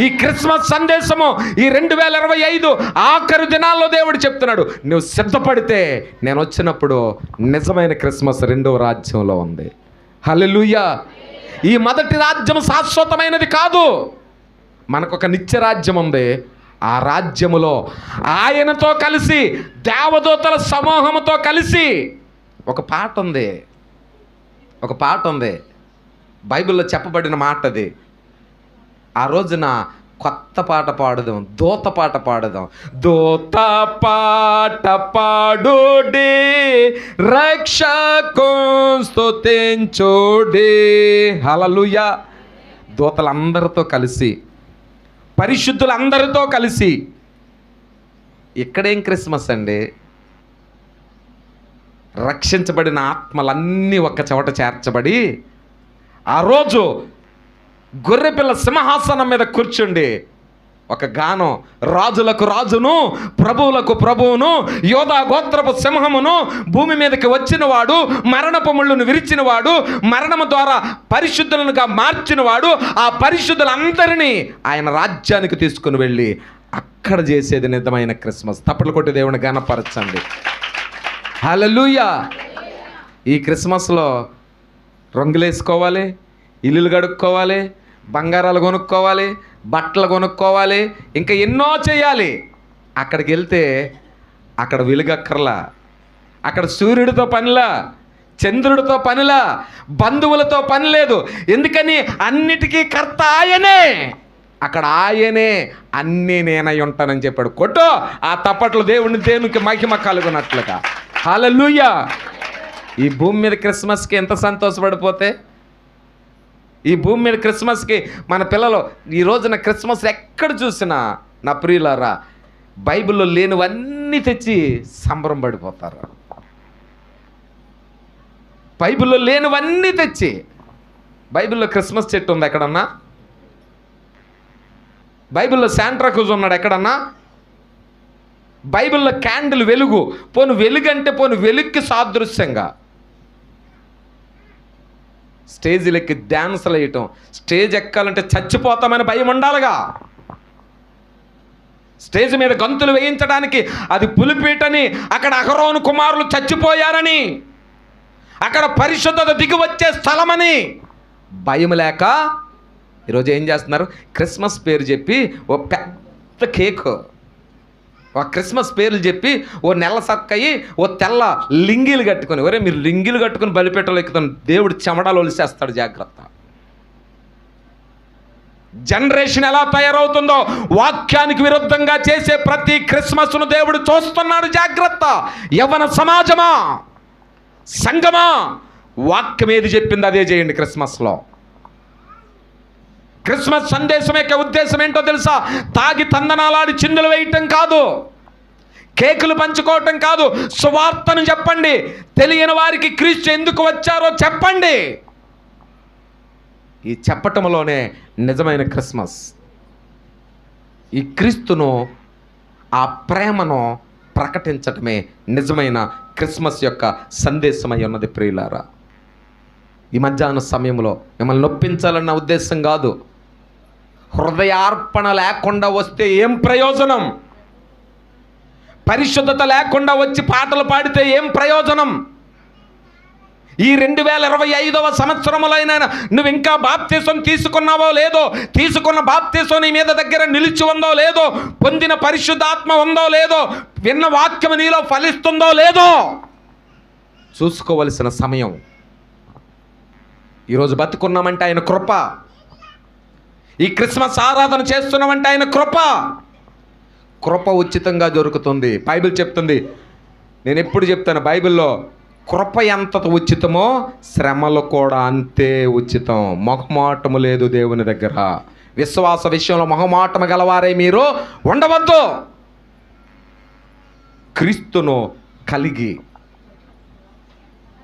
ఈ క్రిస్మస్ సందేశము ఈ 2025 ఆఖరు దినాల్లో దేవుడు చెప్తున్నాడు, నువ్వు సిద్ధపడితే నేను వచ్చినప్పుడు నిజమైన క్రిస్మస్ రెండవ రాజ్యంలో ఉంది. హల్లెలూయా. ఈ మొదటి రాజ్యం శాశ్వతమైనది కాదు. మనకొక నిత్య రాజ్యం ఉంది. ఆ రాజ్యములో ఆయనతో కలిసి దేవదూతల సమూహముతో కలిసి ఒక పాట ఉంది. బైబిల్లో చెప్పబడిన మాట అది. ఆ రోజున కొత్త పాట పాడుదాం, దూత పాట పాడుదాం. దూత పాట పాడుడి, రక్షకుని స్తుతించుడి. హల్లెలూయా. దూతలందరితో కలిసి, పరిశుద్ధులందరితో కలిసి. ఇక్కడేం క్రిస్మస్ అండి? రక్షించబడిన ఆత్మలన్నీ ఒక్క చోట చేర్చబడి ఆ రోజు గొర్రెపిల్ల సింహాసనం మీద కూర్చుండి ఒక గానం, రాజులకు రాజును, ప్రభువులకు ప్రభువును, యోధా గోత్రపు సింహమును, భూమి మీదకి వచ్చినవాడు, మరణపు ముళ్ళును విరిచినవాడు, మరణము ద్వారా పరిశుద్ధులనుగా మార్చినవాడు, ఆ పరిశుద్ధులందరినీ ఆయన రాజ్యానికి తీసుకుని వెళ్ళి అక్కడ చేసేది నిజమైన క్రిస్మస్. తప్పట్లు కొట్టి దేవుని గణపరచండి. హల్లెలూయా. ఈ క్రిస్మస్లో రంగులేసుకోవాలి, ఇల్లులు కడుక్కోవాలి, బంగారాలు కొనుక్కోవాలి, బట్టలు కొనుక్కోవాలి, ఇంకా ఎన్నో చేయాలి. అక్కడికి వెళ్తే అక్కడ వెలుగక్కర్లా, అక్కడ సూర్యుడితో పనిలా, చంద్రుడితో పనిలా, బంధువులతో పని లేదు. ఎందుకని? అన్నిటికీ కర్త ఆయనే. అక్కడ ఆయనే అన్నీ నేనై ఉంటానని చెప్పాడు. కొట్టు ఆ తప్పట్లు దేవునికి మహిమ కలుగునట్లుగా. హల్లెలూయా. ఈ భూమి మీద క్రిస్మస్కి ఎంత సంతోషపడిపోతే, ఈ భూమి మీద క్రిస్మస్కి మన పిల్లలు ఈ రోజున క్రిస్మస్ ఎక్కడ చూసినా నా ప్రియులారా బైబిల్లో లేనివన్నీ తెచ్చి సంబరం పడిపోతారు. బైబిల్లో లేనివన్నీ తెచ్చి. బైబిల్లో క్రిస్మస్ చెట్టు ఉంది ఎక్కడన్నా? బైబిల్లో శాంట్రాక్రూజ్ ఉన్నాడు ఎక్కడన్నా? బైబిల్లో క్యాండిల్ వెలుగు, పోను వెలుగంటే పోను వెలుగుకి సాదృశ్యంగా స్టేజీలెక్కి డ్యాన్సులు వేయటం. స్టేజ్ ఎక్కాలంటే చచ్చిపోతామని భయం ఉండాలిగా. స్టేజ్ మీద గంతులు వేయించడానికి అది పులిపీటని, అక్కడ అహరోను కుమారులు చచ్చిపోయారని, అక్కడ పరిశుద్ధత దిగి వచ్చే స్థలమని భయం లేక ఈరోజు ఏం చేస్తున్నారు? క్రిస్మస్ పేరు చెప్పి ఓ పెద్ద కేక్, ఓ క్రిస్మస్ పేర్లు చెప్పి ఓ నెల సక్కయి ఓ తెల్ల లింగీలు కట్టుకొని, ఒరే మీరు లింగీలు కట్టుకొని బలిపేటలో ఎక్కుతాను, దేవుడు చెమడాలు ఒలిసేస్తాడు, జాగ్రత్త. జనరేషన్ ఎలా తయారవుతుందో, వాక్యానికి విరుద్ధంగా చేసే ప్రతి క్రిస్మస్ను దేవుడు చూస్తున్నాడు. జాగ్రత్త. యవ్వన సమాజమా, సంఘమా, వాక్యం ఏది చెప్పింది అదే చేయండి. క్రిస్మస్లో క్రిస్మస్ సందేశం యొక్క ఉద్దేశం ఏంటో తెలుసా? తాగి తందనాలాడి చిందులు వేయటం కాదు, కేకులు పంచుకోవటం కాదు. సువార్తను చెప్పండి. తెలియని వారికి క్రీస్తు ఎందుకు వచ్చారో చెప్పండి. ఈ చెప్పటంలోనే నిజమైన క్రిస్మస్. ఈ క్రీస్తును, ఆ ప్రేమను ప్రకటించటమే నిజమైన క్రిస్మస్ యొక్క సందేశమై ఉన్నది. ప్రియులారా, ఈ మధ్యాహ్న సమయంలో మిమ్మల్ని నొప్పించాలన్న ఉద్దేశం కాదు. హృదయార్పణ లేకుండా వస్తే ఏం ప్రయోజనం? పరిశుద్ధత లేకుండా వచ్చి పాటలు పాడితే ఏం ప్రయోజనం? ఈ 2025వ సంవత్సరములైనా నువ్వు ఇంకా బాప్తీసం తీసుకున్నావో లేదో, తీసుకున్న బాప్తీసం నీ మీద దగ్గర నిలిచి ఉందో లేదో, పొందిన పరిశుద్ధాత్మ ఉందో లేదో, విన్న వాక్యం నీలో ఫలిస్తుందో లేదో చూసుకోవలసిన సమయం. ఈరోజు బతుకున్నామంటే ఆయన కృప. ఈ క్రిస్మస్ ఆరాధన చేస్తున్నామంటే ఆయన కృప. కృప ఉచితంగా దొరుకుతుంది. బైబిల్ చెప్తుంది. నేను ఎప్పుడు చెప్తాను, బైబిల్లో కృప ఎంత ఉచితమో శ్రమలు కూడా అంతే ఉచితం. మొహమాటము లేదు దేవుని దగ్గర. విశ్వాస విషయంలో మొహమాటము గలవారే మీరు ఉండవద్దు. క్రీస్తును కలిగి,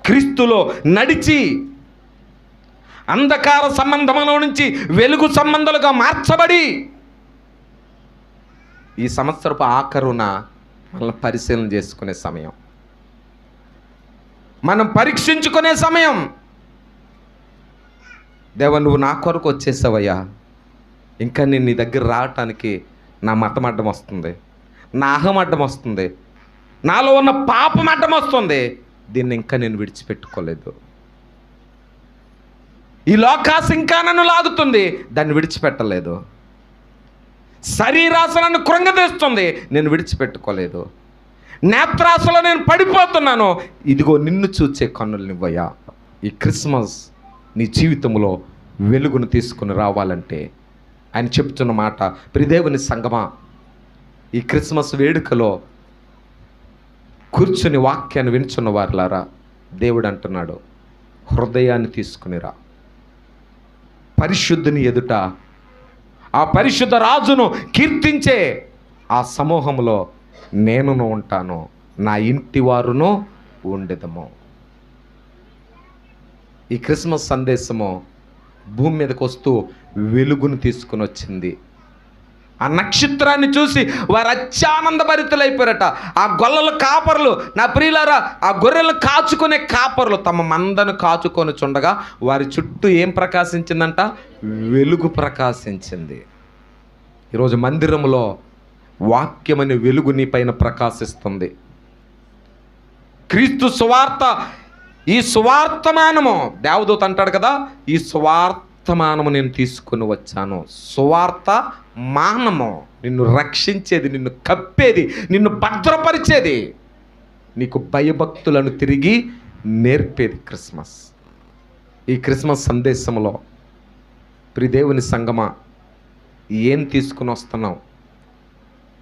క్రీస్తులో నడిచి, అంధకార సంబంధముల నుంచి వెలుగు సంబంధాలుగా మార్చబడి, ఈ సంవత్సరపు ఆఖరున మనల్ని పరిశీలన చేసుకునే సమయం, మనం పరీక్షించుకునే సమయం. దేవా, నువ్వు నా కొరకు వచ్చేసావయ్యా, ఇంకా నేను నీ దగ్గర రావటానికి నా మతం అడ్డం వస్తుంది, నా అహం అడ్డం వస్తుంది, నాలో ఉన్న పాపం అడ్డం వస్తుంది. దీన్ని ఇంకా నేను విడిచిపెట్టుకోలేదు. ఈ లోకాశ ఇంకా నన్ను లాగుతుంది, దాన్ని విడిచిపెట్టలేదు. శరీరాశ నన్ను కృంగదీస్తుంది, నేను విడిచిపెట్టుకోలేదు. నేత్రాశలో నేను పడిపోతున్నాను, ఇదిగో నిన్ను చూచే కన్నులనివ్వయ్యా. ఈ క్రిస్మస్ నీ జీవితంలో వెలుగును తీసుకుని రావాలంటే ఆయన చెప్తున్న మాట. ప్రియదేవుని సంగమా, ఈ క్రిస్మస్ వేడుకలో కూర్చుని వాక్యాన్ని వినుచున్న వారులారా, దేవుడు అంటున్నాడు, హృదయాన్ని తీసుకునిరా. పరిశుద్ధుని ఎదుట, ఆ పరిశుద్ధ రాజును కీర్తించే ఆ సమూహంలో నేనును ఉంటాను, నా ఇంటి వారును ఉండెదము. ఈ క్రిస్మస్ సందేశము భూమి మీదకి వస్తూ వెలుగును తీసుకుని వచ్చింది. ఆ నక్షత్రాన్ని చూసి వారు అత్యానందభరితులైపోయారట. ఆ గొల్లల కాపరులు, నా ప్రియులారా, ఆ గొర్రెలను కాచుకునే కాపరులు తమ మందను కాచుకొని చుండగా వారి చుట్టూ ఏం ప్రకాశించిందంట? వెలుగు ప్రకాశించింది. ఈరోజు మందిరంలో వాక్యమనే వెలుగు నీ పైన ప్రకాశిస్తుంది. క్రీస్తు సువార్త, ఈ సువార్తమానము, దేవదూత అంటాడు కదా, ఈ సువార్తమానము నేను తీసుకుని వచ్చాను. సువార్త మానము నిన్ను రక్షించేది, నిన్ను కప్పేది, నిన్ను భద్రపరిచేది, నీకు భయభక్తులను తిరిగి నేర్పేది క్రిస్మస్. ఈ క్రిస్మస్ సందేశంలో ప్రియదేవుని సంగమా, ఏం తీసుకుని వస్తున్నాం?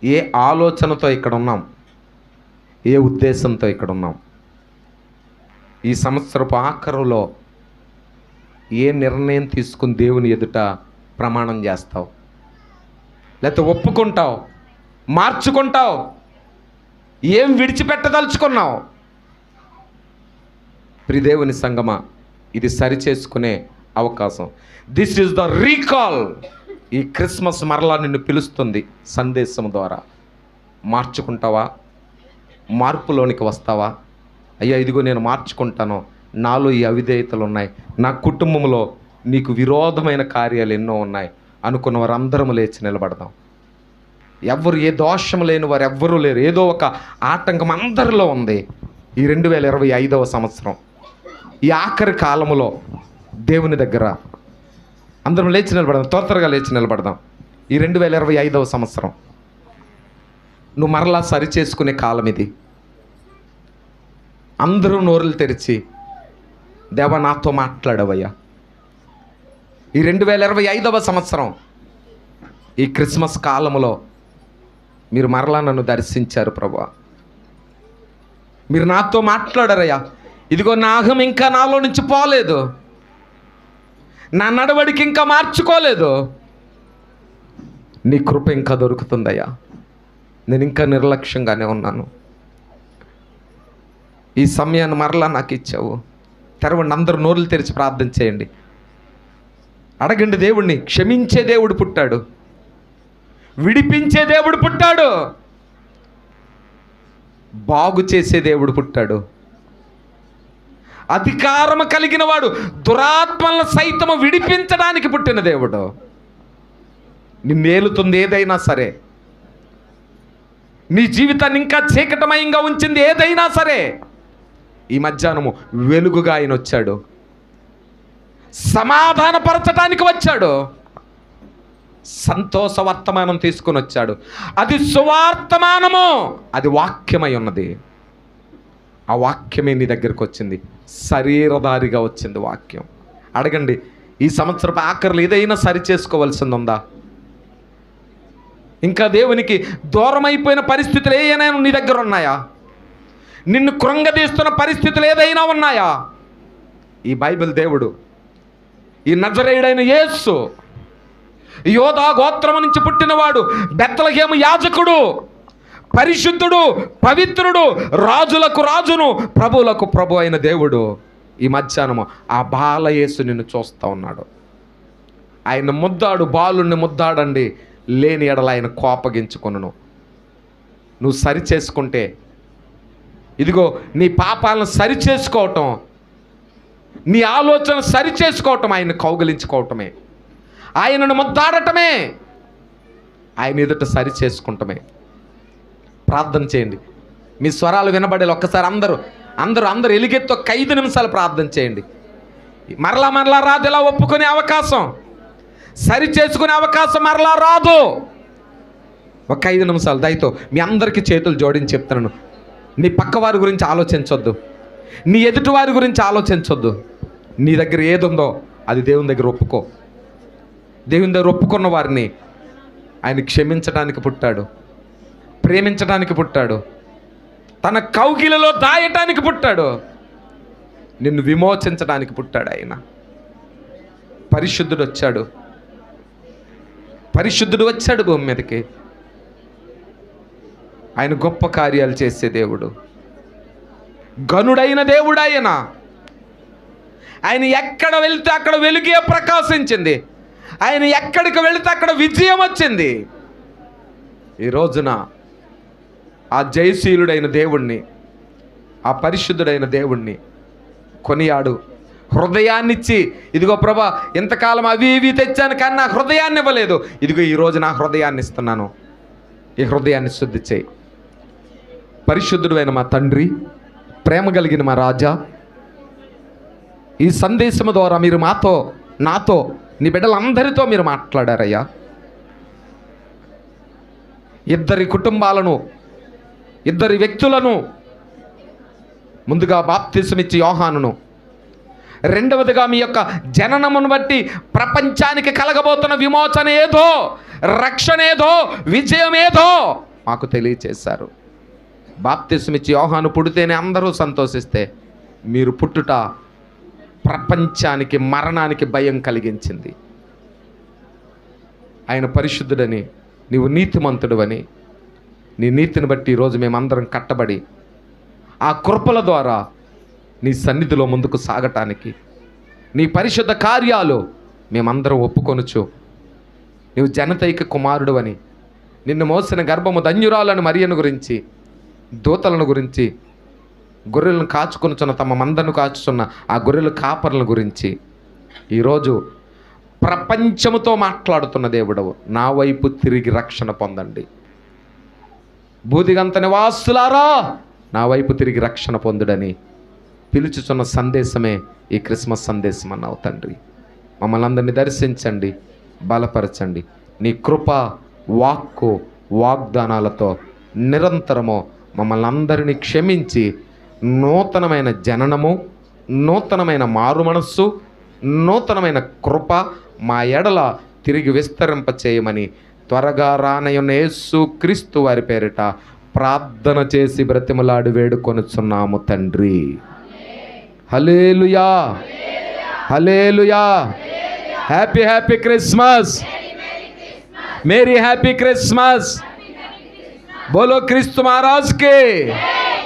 ఏ ఆలోచనతో ఇక్కడ ఉన్నాం? ఏ ఉద్దేశంతో ఇక్కడ ఉన్నాం? ఈ సంవత్సరపు ఆఖరులో ఏ నిర్ణయం తీసుకుని దేవుని ఎదుట ప్రమాణం చేస్తావు? లేకపోతే ఒప్పుకుంటావు, మార్చుకుంటావు? ఏం విడిచిపెట్టదలుచుకున్నావు? ప్రియదేవుని సంగమా, ఇది సరిచేసుకునే అవకాశం. This is the recall. ఈ క్రిస్మస్ మరలా నిన్ను పిలుస్తుంది సందేశం ద్వారా. మార్చుకుంటావా? మార్పులోనికి వస్తావా? అయ్యా, ఇదిగో నేను మార్చుకుంటాను, నాలో ఈ అవిధేయతలు ఉన్నాయి, నా కుటుంబంలో నీకు విరోధమైన కార్యాలు ఎన్నో ఉన్నాయి అనుకున్న వారందరం లేచి నిలబడదాం. ఎవ్వరు, ఏ దోషం లేని వారు ఎవ్వరూ లేరు. ఏదో ఒక ఆటంకం అందరిలో ఉంది. ఈ 2025వ సంవత్సరం, ఈ ఆఖరి కాలములో దేవుని దగ్గర అందరం లేచి నిలబడదాం. త్వరగా లేచి నిలబడదాం. ఈ 2025వ సంవత్సరం నువ్వు మరలా సరిచేసుకునే కాలం ఇది. అందరూ నోరులు తెరిచి, దేవా నాతో మాట్లాడవయ్యా. ఈ 2025వ సంవత్సరం ఈ క్రిస్మస్ కాలంలో మీరు మరలా నన్ను దర్శించారు ప్రభువా. మీరు నాతో మాట్లాడారయ్యా. ఇదిగో నా అహం ఇంకా నాలో నుంచి పోలేదు, నా నడవడికి ఇంకా మార్చుకోలేదు. నీ కృప ఇంకా దొరుకుతుందయ్యా. నేను ఇంకా నిర్లక్ష్యంగానే ఉన్నాను. ఈ సమయాన్ని మరలా నాకు ఇచ్చావు. తెరవండి, అందరూ నోరులు తెరిచి ప్రార్థన చేయండి. అడగండి దేవుణ్ణి. క్షమించే దేవుడు పుట్టాడు, విడిపించే దేవుడు పుట్టాడు, బాగు చేసే దేవుడు పుట్టాడు. అధికారము కలిగిన వాడు, దురాత్మలను సైతము విడిపించడానికి పుట్టిన దేవుడు. నిన్నేలుతుంది ఏదైనా సరే, నీ జీవితాన్ని ఇంకా చీకటమయంగా ఉంచింది ఏదైనా సరే, ఈ మధ్యాహ్నము వెలుగుగా ఆయన వచ్చాడు, సమాధానపరచడానికి వచ్చాడు, సంతోష వర్తమానం తీసుకొని వచ్చాడు. అది సువార్తమానము, అది వాక్యమై ఉన్నది. ఆ వాక్యమే నీ దగ్గరకు వచ్చింది, శరీరధారిగా వచ్చింది వాక్యం. అడగండి, ఈ సంవత్సరపు ఆఖరిలో ఏదైనా సరి చేసుకోవాల్సింది ఉందా? ఇంకా దేవునికి దూరమైపోయిన పరిస్థితులు ఏదైనా నీ దగ్గర ఉన్నాయా? నిన్ను కృంగదీస్తున్న పరిస్థితులు ఏదైనా ఉన్నాయా? ఈ బైబిల్ దేవుడు, ఈ నజరేయుడైన యేసు, యోధా గోత్రము నుంచి పుట్టినవాడు, బెత్లెహేము యాజకుడు, పరిశుద్ధుడు, పవిత్రుడు, రాజులకు రాజును, ప్రభువులకు ప్రభు అయిన దేవుడు, ఈ మధ్యాహ్నము ఆ బాలయేసు నిన్ను చూస్తూ ఉన్నాడు. ఆయన ముద్దాడు, బాలుణ్ణి ముద్దాడండి, లేని ఎడల ఆయన కోపగించుకొనును. నువ్వు సరి చేసుకుంటే, ఇదిగో నీ పాపాలను సరి చేసుకోవటం, నీ ఆలోచన సరి చేసుకోవటం, ఆయన కౌగిలించుకోవటమే, ఆయనను ముద్దాడటమే, ఆయన ఎదుట సరి చేసుకుంటమే. ప్రార్థన చేయండి. మీ స్వరాలు వినబడేలా ఒక్కసారి అందరూ ఎలుగెత్తి ఒక 5 నిమిషాలు ప్రార్థన చేయండి. మరలా రాదు ఇలా ఒప్పుకునే అవకాశం, సరి చేసుకునే అవకాశం మరలా రాదు. ఒక 5 నిమిషాలు దయతో మీ అందరికీ చేతులు జోడించి చెప్తున్నాను. నీ పక్కవారి గురించి ఆలోచించొద్దు, నీ ఎదుటి వారి గురించి ఆలోచించొద్దు. నీ దగ్గర ఏది ఉందో అది దేవుని దగ్గర ఒప్పుకో. దేవుని దగ్గర ఒప్పుకున్న వారిని ఆయన క్షమించడానికి పుట్టాడు, ప్రేమించడానికి పుట్టాడు, తన కౌగిలిలో దాయటానికి పుట్టాడు, నిన్ను విమోచించడానికి పుట్టాడు. ఆయన పరిశుద్ధుడు వచ్చాడు భూమి మీదకి. ఆయన గొప్ప కార్యాలు చేసే దేవుడు, గనుడైన దేవుడు. ఆయన ఎక్కడ వెళ్తే అక్కడ వెలుగే ప్రకాశించింది, ఆయన ఎక్కడికి వెళితే అక్కడ విజయం వచ్చింది. ఈ రోజున ఆ జయశీలుడైన దేవుణ్ణి, ఆ పరిశుద్ధుడైన దేవుణ్ణి కొనియాడు. హృదయాన్నిచ్చి, ఇదిగో ప్రభా ఇంతకాలం అవి ఇవి తెచ్చాను కానీ నా హృదయాన్ని ఇవ్వలేదు, ఇదిగో ఈరోజు నా హృదయాన్ని ఇస్తున్నాను, ఈ హృదయాన్ని శుద్ధి చేయి. పరిశుద్ధుడు అయిన మా తండ్రి, ప్రేమ కలిగిన మా రాజా, ఈ సందేశము ద్వారా మీరు నాతో నీ బిడ్డలందరితో మీరు మాట్లాడారయ్యా. ఇద్దరి కుటుంబాలను, ఇద్దరి వ్యక్తులను, ముందుగా బాప్తిసమిచ్చి యోహానును, రెండవదిగా మీ యొక్క జననమును బట్టి ప్రపంచానికి కలగబోతున్న విమోచన ఏదో, రక్షణ ఏదో, విజయం ఏదో మాకు తెలియచేశారు. బాప్తిసమిచ్చి యోహాను పుడితేనే అందరూ సంతోషిస్తే, మీరు పుట్టుట ప్రపంచానికి మరణానికి భయం కలిగించింది. ఆయన పరిశుద్ధుడని, నీవు నీతిమంతుడు అని, నీ నీతిని బట్టి ఈరోజు మేమందరం కట్టబడి ఆ కృపల ద్వారా నీ సన్నిధిలో ముందుకు సాగటానికి, నీ పరిశుద్ధ కార్యాలు మేమందరం ఒప్పుకొనుచు, నీవు జనతైక కుమారుడు అని, నిన్ను మోసిన గర్భము ధన్యురాలను మరియను గురించి, దూతలను గురించి, గొర్రెలను కాచుకొనుచున్న తమ మందను కాచుచున్న ఆ గొర్రెల కాపర్ల గురించి ఈరోజు ప్రపంచముతో మాట్లాడుతున్న దేవుడవు, నా వైపు తిరిగి రక్షణ పొందండి. బూదిగంత నివాసులారా, నా వైపు తిరిగి రక్షణ పొందుడని పిలుచుచున్న సందేశమే ఈ క్రిస్మస్ సందేశం అన్నావు తండ్రి. మమ్మల్ని అందరినీ దర్శించండి, బలపరచండి. నీ కృప, వాక్కు, వాగ్దానాలతో నిరంతరము మమ్మల్ని అందరినీ క్షమించి నూతనమైన జననము, నూతనమైన మారు మనస్సు, నూతనమైన కృప మా ఎడల తిరిగి విస్తరింప చేయమని త్వరగా రానయున్న యేసు క్రీస్తు వారి పేరిట ప్రార్థన చేసి బ్రతిమలాడి వేడుకొనుచున్నాము తండ్రి. Hallelujah, hallelujah. Happy happy Christmas, merry happy Christmas. బోలో క్రీస్తు మహారాజుకే,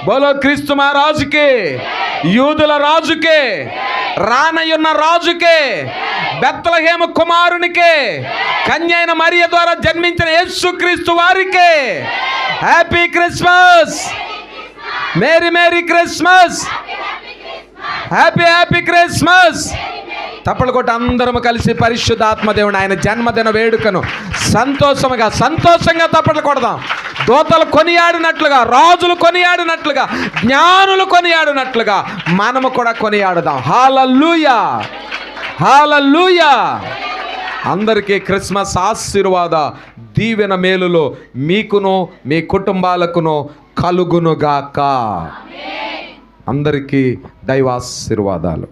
బోలో క్రీస్తు మహారాజుకే, యూదుల రాజుకే, రానయున్న రాజుకే, బెత్లెహేము కుమారునికే, కన్య అయిన మరియ ద్వారా జన్మించిన యేసుక్రీస్తు వారికే happy Christmas, merry merry Christmas, happy happy Christmas. తప్పలు కొట్టి అందరం కలిసి పరిశుద్ధాత్మదేవుని ఆయన జన్మదిన వేడుకను సంతోషంగా తప్పట్లు కొడదాం. దూతలు కొనియాడినట్లుగా, రాజులు కొనియాడినట్లుగా, జ్ఞానులు కొనియాడినట్లుగా మనము కూడా కొనియాడుదాం. హల్లెలూయా, హల్లెలూయా. అందరికీ క్రిస్మస్ ఆశీర్వాద దీవెన మేలులో మీకును మీ కుటుంబాలకును కలుగునుగాక. అందరికీ దైవాశీర్వాదాలు.